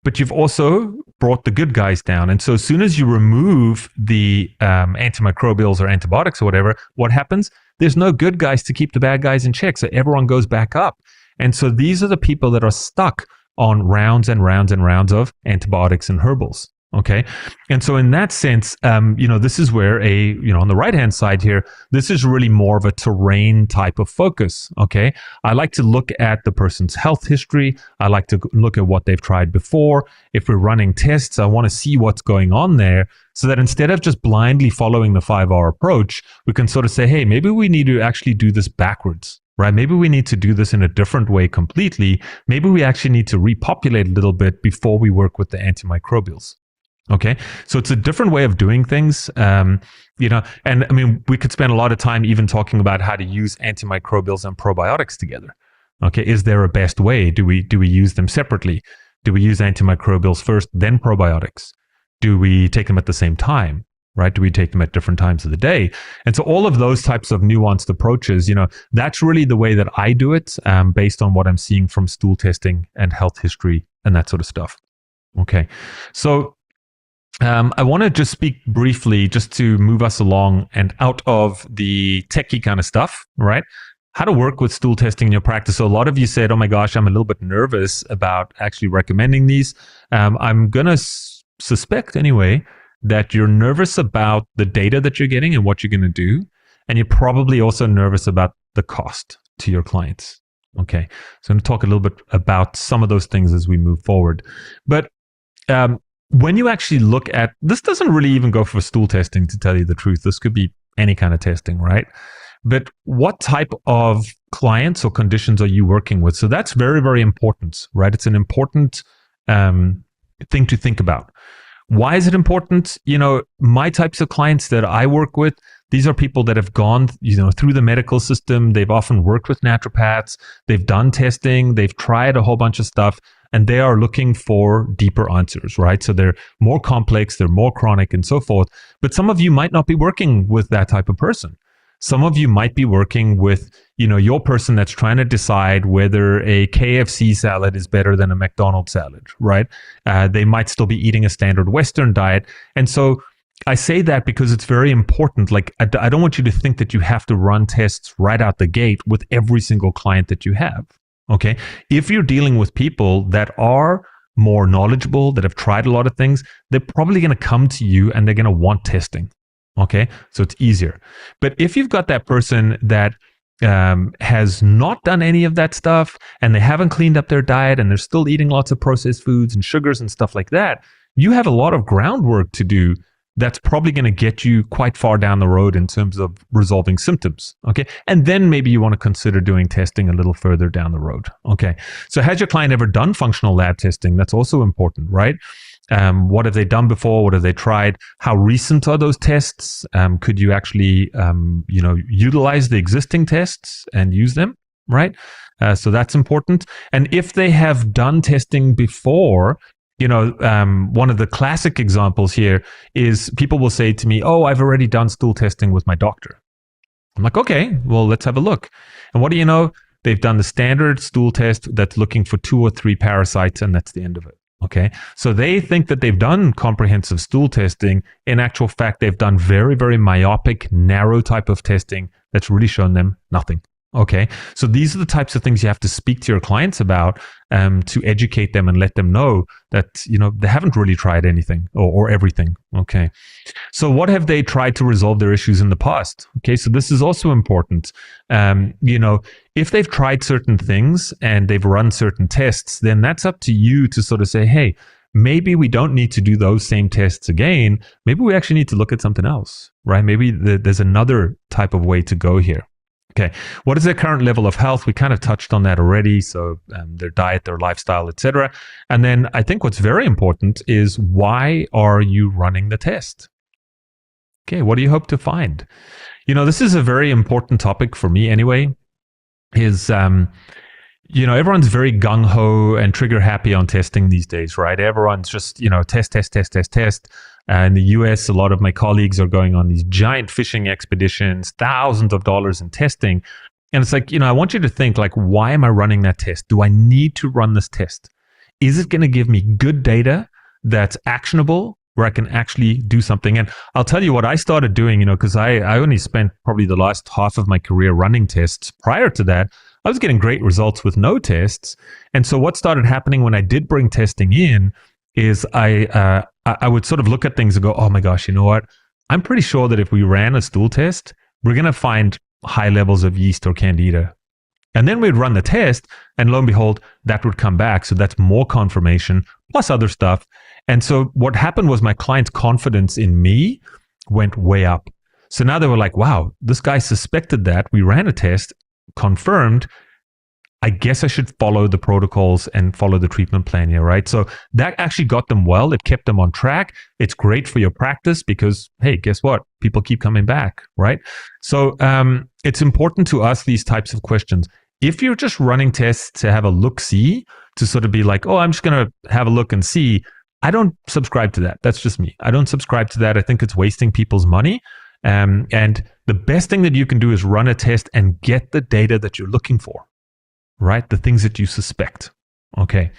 but you've also brought the good guys down. And so as soon as you remove the antimicrobials or antibiotics or whatever, what happens? There's no good guys to keep the bad guys in check. So everyone goes back up. And so these are the people that are stuck on rounds and rounds and rounds of antibiotics and herbals. Okay. And so in that sense, this is where on the right-hand side here, this is really more of a terrain type of focus. Okay. I like to look at the person's health history. I like to look at what they've tried before. If we're running tests, I want to see what's going on there so that instead of just blindly following the 5R approach, we can sort of say, hey, maybe we need to actually do this backwards. Right? Maybe we need to do this in a different way completely. Maybe we actually need to repopulate a little bit before we work with the antimicrobials. Okay, so it's a different way of doing things, and I mean, we could spend a lot of time even talking about how to use antimicrobials and probiotics together. Okay, is there a best way? Do we use them separately? Do we use antimicrobials first, then probiotics? Do we take them at the same time? Right? Do we take them at different times of the day? And so all of those types of nuanced approaches, that's really the way that I do it, based on what I'm seeing from stool testing and health history and that sort of stuff. Okay. So I want to just speak briefly just to move us along and out of the techie kind of stuff, right? How to work with stool testing in your practice. So a lot of you said, oh my gosh, I'm a little bit nervous about actually recommending these. I'm going to suspect anyway that you're nervous about the data that you're getting and what you're going to do. And you're probably also nervous about the cost to your clients. Okay. So I'm going to talk a little bit about some of those things as we move forward. But when you actually look at, this doesn't really even go for stool testing, to tell you the truth. This could be any kind of testing, right? But what type of clients or conditions are you working with? So that's very, very important, right? It's an important thing to think about. Why is it important? My types of clients that I work with, these are people that have gone, through the medical system. They've often worked with naturopaths. They've done testing. They've tried a whole bunch of stuff, and they are looking for deeper answers, right? So they're more complex, they're more chronic, and so forth. But some of you might not be working with that type of person. Some of you might be working with, your person that's trying to decide whether a KFC salad is better than a McDonald's salad, right? They might still be eating a standard Western diet. And so I say that because it's very important. Like, I don't want you to think that you have to run tests right out the gate with every single client that you have, okay? If you're dealing with people that are more knowledgeable, that have tried a lot of things, they're probably going to come to you and they're going to want testing. Okay, so it's easier. But if you've got that person that has not done any of that stuff and they haven't cleaned up their diet and they're still eating lots of processed foods and sugars and stuff like that, you have a lot of groundwork to do that's probably going to get you quite far down the road in terms of resolving symptoms. Okay, and then maybe you want to consider doing testing a little further down the road. Okay, so has your client ever done functional lab testing? That's also important, right? What have they done before? What have they tried? How recent are those tests? Could you actually, utilize the existing tests and use them, right? So that's important. And if they have done testing before, one of the classic examples here is people will say to me, oh, I've already done stool testing with my doctor. I'm like, okay, well, let's have a look. And what do you know? They've done the standard stool test that's looking for 2 or 3 parasites, and that's the end of it. Okay, so they think that they've done comprehensive stool testing. In actual fact, they've done very, very myopic, narrow type of testing that's really shown them nothing. Okay, so these are the types of things you have to speak to your clients about, to educate them and let them know that they haven't really tried anything or everything. Okay, so what have they tried to resolve their issues in the past? Okay, so this is also important. If they've tried certain things and they've run certain tests, then that's up to you to sort of say, hey, maybe we don't need to do those same tests again. Maybe we actually need to look at something else, right? Maybe there's another type of way to go here. Okay, what is their current level of health? We kind of touched on that already. So their diet, their lifestyle, etc. And then I think what's very important is, why are you running the test? Okay, what do you hope to find? This is a very important topic for me anyway, is everyone's very gung-ho and trigger happy on testing these days, right? Everyone's just, test. In the US, a lot of my colleagues are going on these giant fishing expeditions, thousands of dollars in testing. And it's like, I want you to think, like, why am I running that test? Do I need to run this test? Is it going to give me good data that's actionable, where I can actually do something? And I'll tell you what I started doing, because I only spent probably the last half of my career running tests. Prior to that, I was getting great results with no tests. And so what started happening when I did bring testing in is I would sort of look at things and go, oh my gosh, you know what? I'm pretty sure that if we ran a stool test, we're going to find high levels of yeast or candida. And then we'd run the test, and lo and behold, that would come back. So that's more confirmation plus other stuff. And so what happened was my client's confidence in me went way up. So now they were like, wow, this guy suspected that. We ran a test, confirmed. I guess I should follow the protocols and follow the treatment plan here, right? So that actually got them well. It kept them on track. It's great for your practice because, hey, guess what? People keep coming back, right? So it's important to ask these types of questions. If you're just running tests to have a look-see, to sort of be like, oh, I'm just going to have a look and see, I don't subscribe to that. That's just me. I don't subscribe to that. I think it's wasting people's money. And the best thing that you can do is run a test and get the data that you're looking for, right? The things that you suspect. Okay.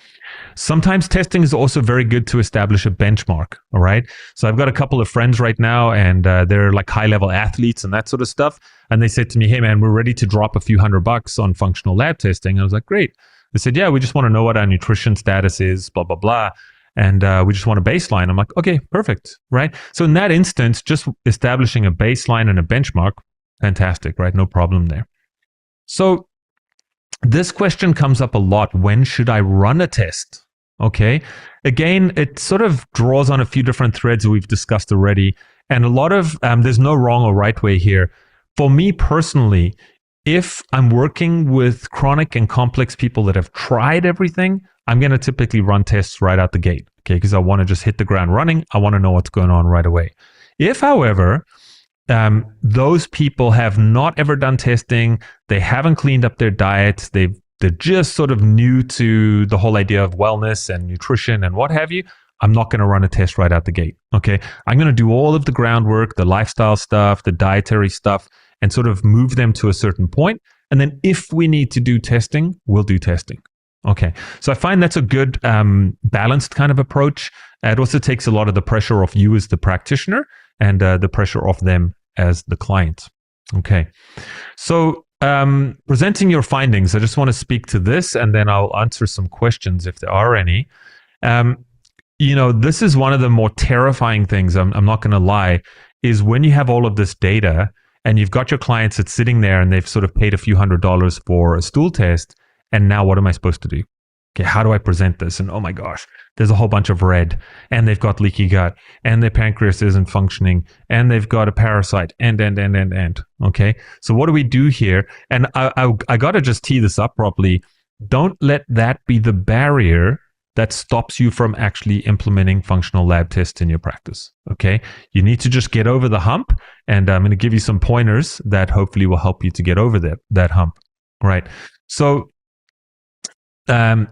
Sometimes testing is also very good to establish a benchmark. All right. So I've got a couple of friends right now, and they're like high level athletes and that sort of stuff. And they said to me, hey, man, we're ready to drop a few $100 on functional lab testing. And I was like, great. They said, yeah, we just want to know what our nutrition status is, blah, blah, blah. And we just want a baseline. I'm like, okay, perfect. Right. So in that instance, just establishing a baseline and a benchmark, fantastic, right? No problem there. So this question comes up a lot. When should I run a test? Okay. Again, it sort of draws on a few different threads that we've discussed already. And a lot of, there's no wrong or right way here. For me personally, if I'm working with chronic and complex people that have tried everything, I'm going to typically run tests right out the gate. Okay. Because I want to just hit the ground running. I want to know what's going on right away. If, however, those people have not ever done testing, they haven't cleaned up their diet, they're just sort of new to the whole idea of wellness and nutrition and what have you, I'm not going to run a test right out the gate. Okay. I'm going to do all of the groundwork, the lifestyle stuff, the dietary stuff, and sort of move them to a certain point. And then if we need to do testing, we'll do testing. Okay. So I find that's a good balanced kind of approach. It also takes a lot of the pressure off you as the practitioner and the pressure off them as the client. Okay. So presenting your findings, I just want to speak to this, and then I'll answer some questions if there are any. This is one of the more terrifying things, I'm not going to lie, is when you have all of this data and you've got your clients that's sitting there and they've sort of paid a few $100s for a stool test. And now what am I supposed to do? Okay, how do I present this? And oh my gosh, there's a whole bunch of red, and they've got leaky gut, and their pancreas isn't functioning, and they've got a parasite, and. Okay, so what do we do here? And I got to just tee this up properly. Don't let that be the barrier that stops you from actually implementing functional lab tests in your practice. Okay, you need to just get over the hump, and I'm going to give you some pointers that hopefully will help you to get over that hump. Right. So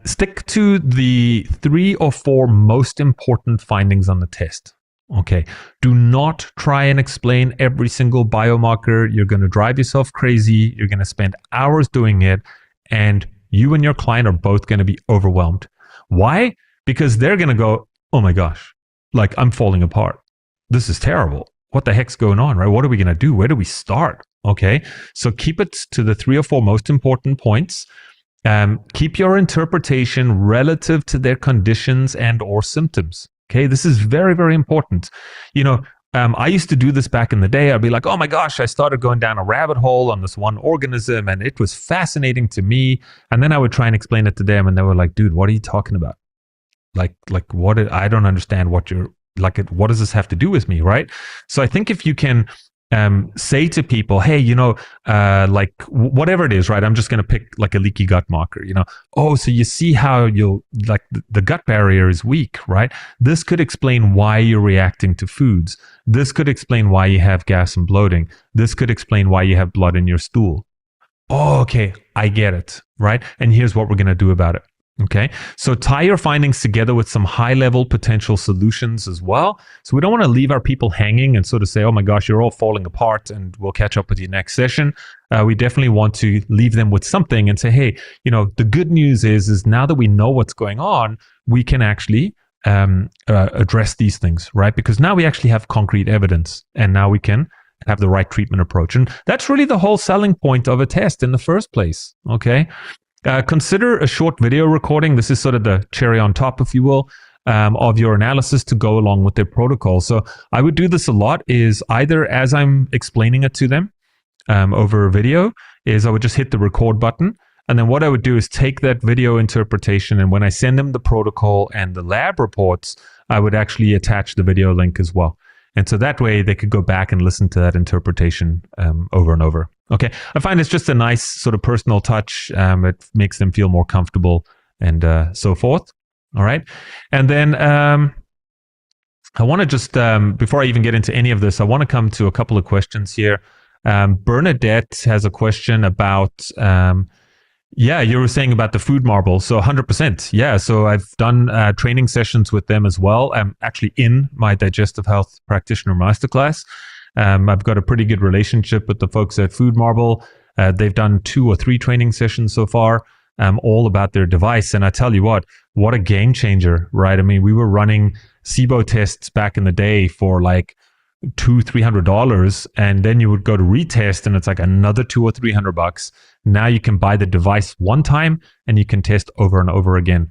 stick to the 3 or 4 most important findings on the test. Okay. Do not try and explain every single biomarker. You're going to drive yourself crazy. You're going to spend hours doing it, and you and your client are both going to be overwhelmed. Why? Because they're going to go, oh my gosh, like I'm falling apart. This is terrible. What the heck's going on, right? What are we going to do? Where do we start? Okay. So keep it to the 3 or 4 most important points. Keep your interpretation relative to their conditions and or symptoms. Okay, this is very, very important. I used to do this back in the day. I'd be like, oh my gosh, I started going down a rabbit hole on this one organism, and it was fascinating to me. And then I would try and explain it to them, and they were like, dude, what are you talking about? Like what? I don't understand what you're like. What does this have to do with me, right? So I think if you can say to people, hey, like whatever it is, right? I'm just going to pick like a leaky gut marker, oh, so you see how you'll like the gut barrier is weak, right? This could explain why you're reacting to foods. This could explain why you have gas and bloating. This could explain why you have blood in your stool. Oh, okay. I get it. Right. And here's what we're going to do about it. Okay, so tie your findings together with some high-level potential solutions as well. So we don't want to leave our people hanging and sort of say, oh my gosh, you're all falling apart and we'll catch up with you next session. We definitely want to leave them with something and say, hey, the good news is now that we know what's going on, we can actually address these things, right? Because now we actually have concrete evidence, and now we can have the right treatment approach. And that's really the whole selling point of a test in the first place, okay? Consider a short video recording. This is sort of the cherry on top, if you will, of your analysis to go along with their protocol. So I would do this a lot, is either as I'm explaining it to them over video, is I would just hit the record button. And then what I would do is take that video interpretation, and when I send them the protocol and the lab reports, I would actually attach the video link as well. And so that way they could go back and listen to that interpretation over and over. Okay, I find it's just a nice sort of personal touch. It makes them feel more comfortable and so forth. All right. And then I want to just, before I even get into any of this, I want to come to a couple of questions here. Bernadette has a question about Yeah, you were saying about the food marble. So 100%. Yeah. So I've done training sessions with them as well. I'm actually in my digestive health practitioner masterclass. I've got a pretty good relationship with the folks at Food Marble. They've done 2 or 3 training sessions so far, all about their device. And I tell you what a game changer, right? I mean, we were running SIBO tests back in the day for like $200-300, and then you would go to retest and it's like another $200 or $300. Now you can buy the device one time and you can test over and over again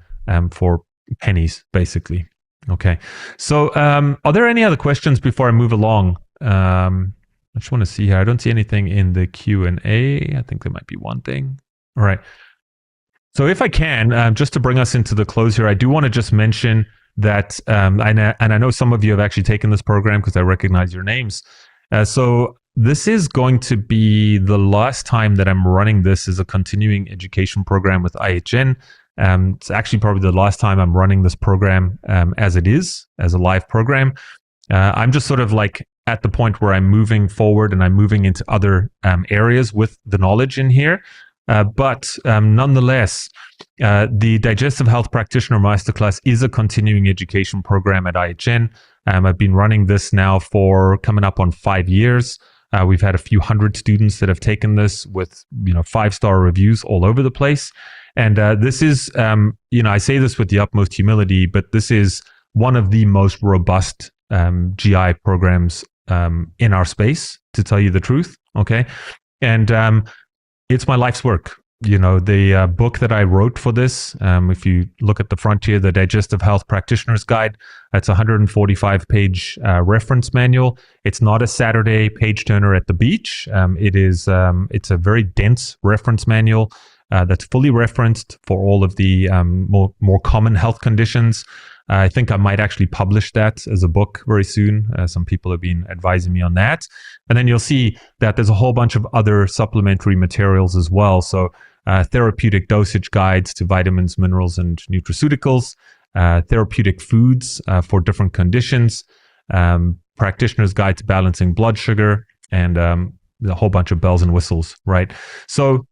for pennies, basically. Okay, so are there any other questions before I move along? I just want to see here. I don't see anything in the Q&A. I think there might be one thing. All right, so if I can, just to bring us into the close here, I do want to just mention that, and I know some of you have actually taken this program because I recognize your names. So this is going to be the last time that I'm running this as a continuing education program with IHN. It's actually probably the last time I'm running this program as it is, as a live program. I'm just sort of like at the point where I'm moving forward and I'm moving into other areas with the knowledge in here. But nonetheless, the Digestive Health Practitioner Masterclass is a continuing education program at IHN. I've been running this now for coming up on 5 years. We've had a few hundred students that have taken this with 5-star reviews all over the place. And this is, I say this with the utmost humility, but this is one of the most robust GI programs in our space, to tell you the truth. Okay. And it's my life's work. The book that I wrote for this, if you look at the front here, the Digestive Health Practitioner's Guide, it's a 145-page reference manual. It's not a Saturday page turner at the beach. It's a very dense reference manual that's fully referenced for all of the more common health conditions. I think I might actually publish that as a book very soon. Some people have been advising me on that. And then you'll see that there's a whole bunch of other supplementary materials as well. So therapeutic dosage guides to vitamins, minerals, and nutraceuticals, therapeutic foods for different conditions, practitioner's guide to balancing blood sugar, and a whole bunch of bells and whistles, right? So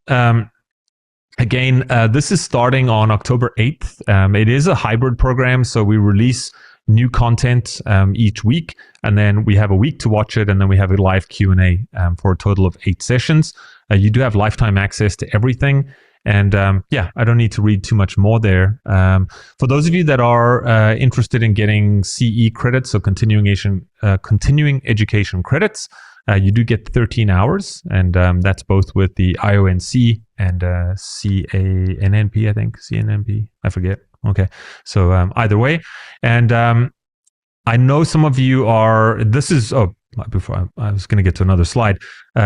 again, this is starting on October 8th. It is a hybrid program, so we release new content each week, and then we have a week to watch it, and then we have a live Q&A for a total of 8 sessions. You do have lifetime access to everything, and I don't need to read too much more there. For those of you that are interested in getting CE credits, so continuing education credits, you do get 13 hours, and that's both with the IONC and CANNP, I think. CNNP, I forget. Okay, so either way. And I know some of you are, before I was going to get to another slide.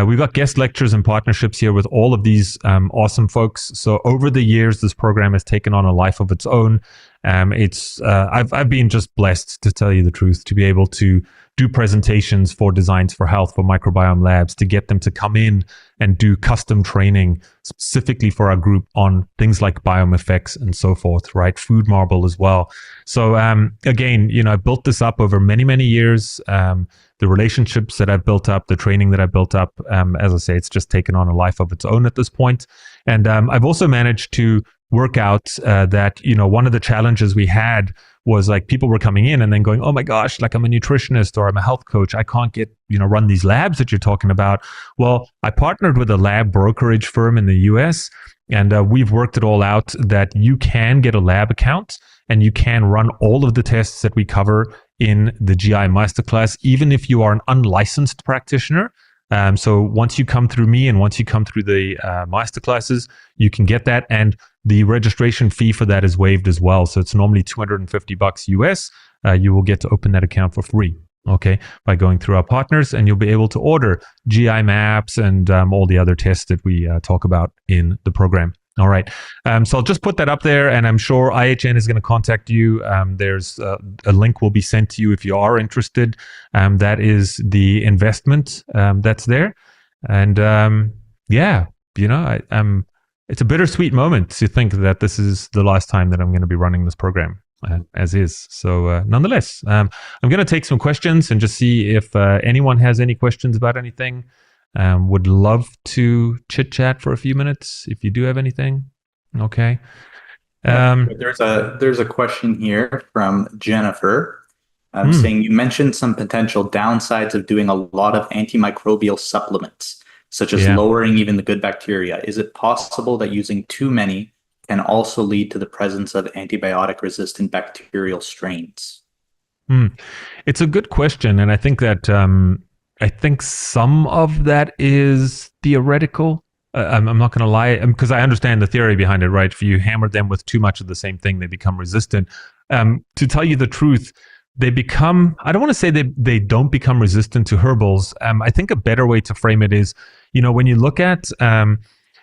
We've got guest lectures and partnerships here with all of these awesome folks. So over the years, this program has taken on a life of its own. I've been just blessed, to tell you the truth, to be able to do presentations for Designs for Health for Microbiome Labs, to get them to come in and do custom training specifically for our group on things like biome effects and so forth, right? Food Marble as well. So again, I built this up over many, many years. The relationships that I've built up, the training that I've built up, as I say, it's just taken on a life of its own at this point. And I've also managed to work out that, one of the challenges we had was like people were coming in and then going, oh my gosh, like I'm a nutritionist or I'm a health coach. I can't get, run these labs that you're talking about. Well, I partnered with a lab brokerage firm in the US, and we've worked it all out that you can get a lab account and you can run all of the tests that we cover in the GI Masterclass, even if you are an unlicensed practitioner. So once you come through me and once you come through the masterclasses, you can get that, and the registration fee for that is waived as well. So it's normally $250 US. You will get to open that account for free, okay, by going through our partners, and you'll be able to order GI maps and all the other tests that we talk about in the program. All right. So I'll just put that up there, and I'm sure IHN is going to contact you. There's a link will be sent to you if you are interested. That is the investment that's there. And it's a bittersweet moment to think that this is the last time that I'm going to be running this program as is. So nonetheless, I'm going to take some questions and just see if anyone has any questions about anything. Would love to chit chat for a few minutes if you do have anything. Okay. Yep. Um, There's a question here from Jennifer, hmm, saying you mentioned some potential downsides of doing a lot of antimicrobial supplements, such as yeah. lowering even the good bacteria. Is it possible that using too many can also lead to the presence of antibiotic-resistant bacterial strains? Hmm. It's a good question, and I think that I think some of that is theoretical. I'm not going to lie, because I understand the theory behind it. Right? If you hammer them with too much of the same thing, they become resistant. To tell you the truth, they become. I don't want to say they don't become resistant to herbals. I think a better way to frame it is, when you look at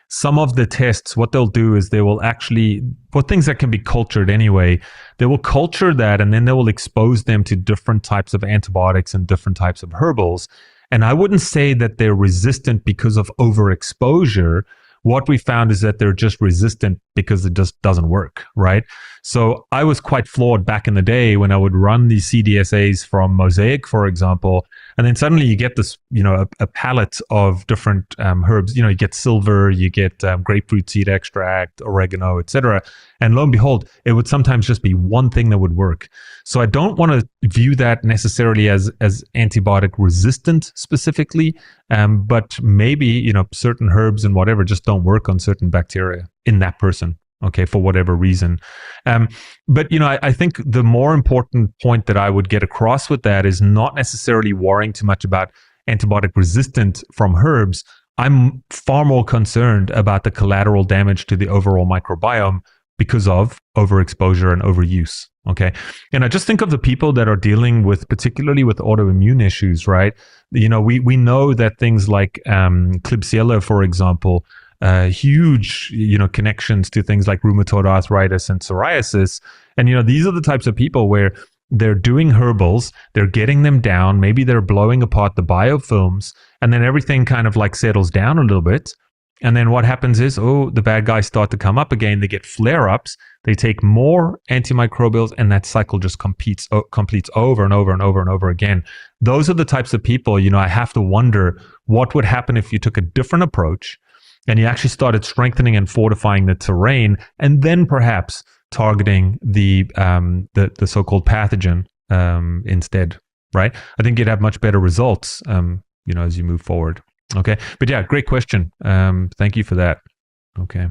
some of the tests, what they'll do is they will actually, for things that can be cultured anyway, they will culture that and then they will expose them to different types of antibiotics and different types of herbals. And I wouldn't say that they're resistant because of overexposure. What we found is that they're just resistant because it just doesn't work, right? So I was quite flawed back in the day when I would run these CDSAs from Mosaic, for example, and then suddenly you get this, a palette of different herbs. You get silver, you get grapefruit seed extract, oregano, etc. And lo and behold, it would sometimes just be one thing that would work. So I don't want to view that necessarily as antibiotic resistant specifically, but maybe certain herbs and whatever just don't work on certain bacteria in that person. Okay, for whatever reason. But I think the more important point that I would get across with that is not necessarily worrying too much about antibiotic resistant from herbs. I'm far more concerned about the collateral damage to the overall microbiome because of overexposure and overuse. Okay. And I just think of the people that are dealing with, particularly with autoimmune issues, right? We know that things like Klebsiella, for example, huge, connections to things like rheumatoid arthritis and psoriasis. And, these are the types of people where they're doing herbals, they're getting them down, maybe they're blowing apart the biofilms, and then everything kind of like settles down a little bit. And then what happens is, the bad guys start to come up again. They get flare ups. They take more antimicrobials, and that cycle just completes over and over and over and over again. Those are the types of people, I have to wonder what would happen if you took a different approach and you actually started strengthening and fortifying the terrain, and then perhaps targeting the so-called pathogen instead, right? I think you'd have much better results, as you move forward. Okay, but yeah, great question. Thank you for that. Okay,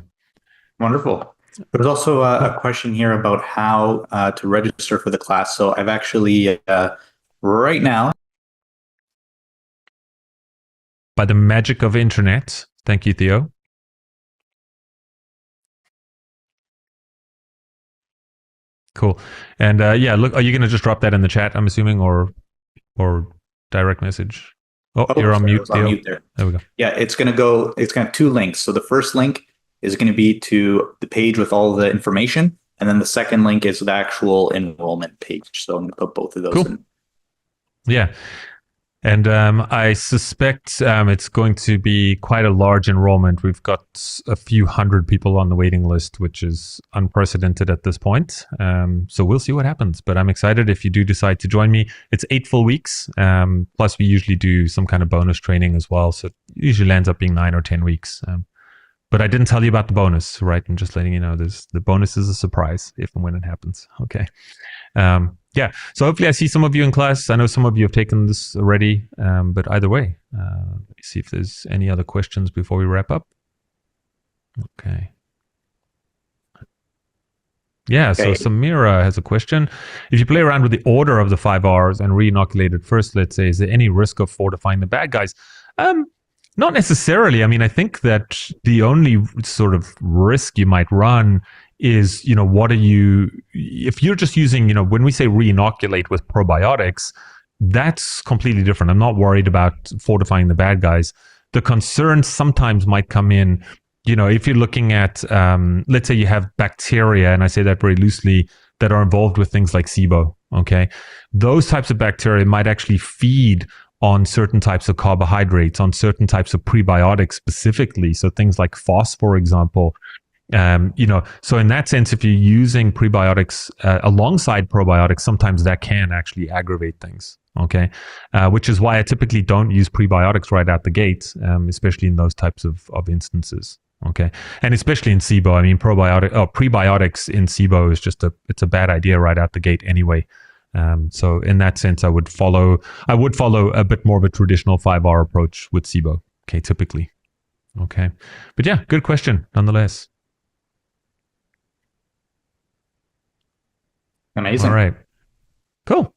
Wonderful. There's also a question here about how to register for the class. So I've actually right now. By the magic of internet. Thank you, Theo. Cool. And yeah, look, are you going to just drop that in the chat, I'm assuming, or direct message? Oh, you're on Sorry, I mute, was on Theo. mute there. There we go. Yeah, it's going to have two links. So the first link is going to be to the page with all the information. And then the second link is the actual enrollment page. So I'm going to put both of those in. Yeah. And I suspect it's going to be quite a large enrollment. We've got a few hundred people on the waiting list, which is unprecedented at this point. So we'll see what happens. But I'm excited if you do decide to join me. It's 8 full weeks. Plus, we usually do some kind of bonus training as well. So it usually ends up being 9 or 10 weeks. But I didn't tell you about the bonus, right? I'm just letting you know the bonus is a surprise if and when it happens. Okay. Yeah, so hopefully I see some of you in class. I know some of you have taken this already, but either way, let me see if there's any other questions before we wrap up. Okay. Yeah, so Samira has a question. If you play around with the order of the 5 Rs and re-inoculate it first, let's say, is there any risk of fortifying the bad guys? Not necessarily. I mean, I think that the only sort of risk you might run is, what are you, if you're just using, when we say re-inoculate with probiotics, that's completely different. I'm not worried about fortifying the bad guys. The concern sometimes might come in, if you're looking at, let's say you have bacteria, and I say that very loosely, that are involved with things like SIBO, okay? Those types of bacteria might actually feed on certain types of carbohydrates, on certain types of prebiotics specifically. So things like FOS, for example, so in that sense, if you're using prebiotics alongside probiotics, sometimes that can actually aggravate things. Okay. Which is why I typically don't use prebiotics right out the gate, especially in those types of instances. Okay. And especially in SIBO, I mean, prebiotics in SIBO is it's a bad idea right out the gate anyway. So in that sense, I would follow a bit more of a traditional 5R approach with SIBO. Okay. Typically. Okay. But yeah, good question nonetheless. All Amazing. right. Cool.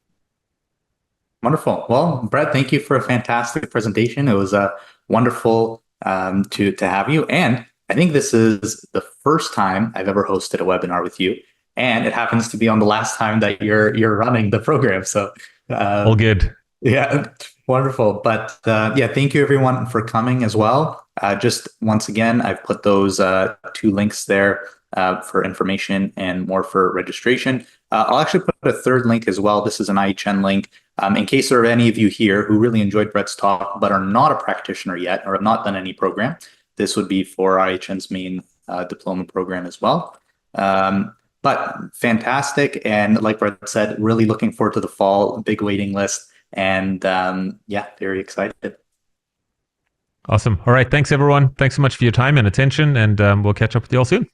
Wonderful. Well, Brett, thank you for a fantastic presentation. It was wonderful to have you. And I think this is the first time I've ever hosted a webinar with you, and it happens to be on the last time that you're running the program. So, All um, good. yeah, wonderful. But yeah, thank you everyone for coming as well. Just once again, I've put those two links there for information and more for registration. I'll actually put a third link as well. This is an IHN link. In case there are any of you here who really enjoyed Brett's talk but are not a practitioner yet or have not done any program, this would be for IHN's main diploma program as well. But fantastic. And like Brett said, really looking forward to the fall, big waiting list. And yeah, very excited. Awesome. All right. Thanks, everyone. Thanks so much for your time and attention. And we'll catch up with you all soon.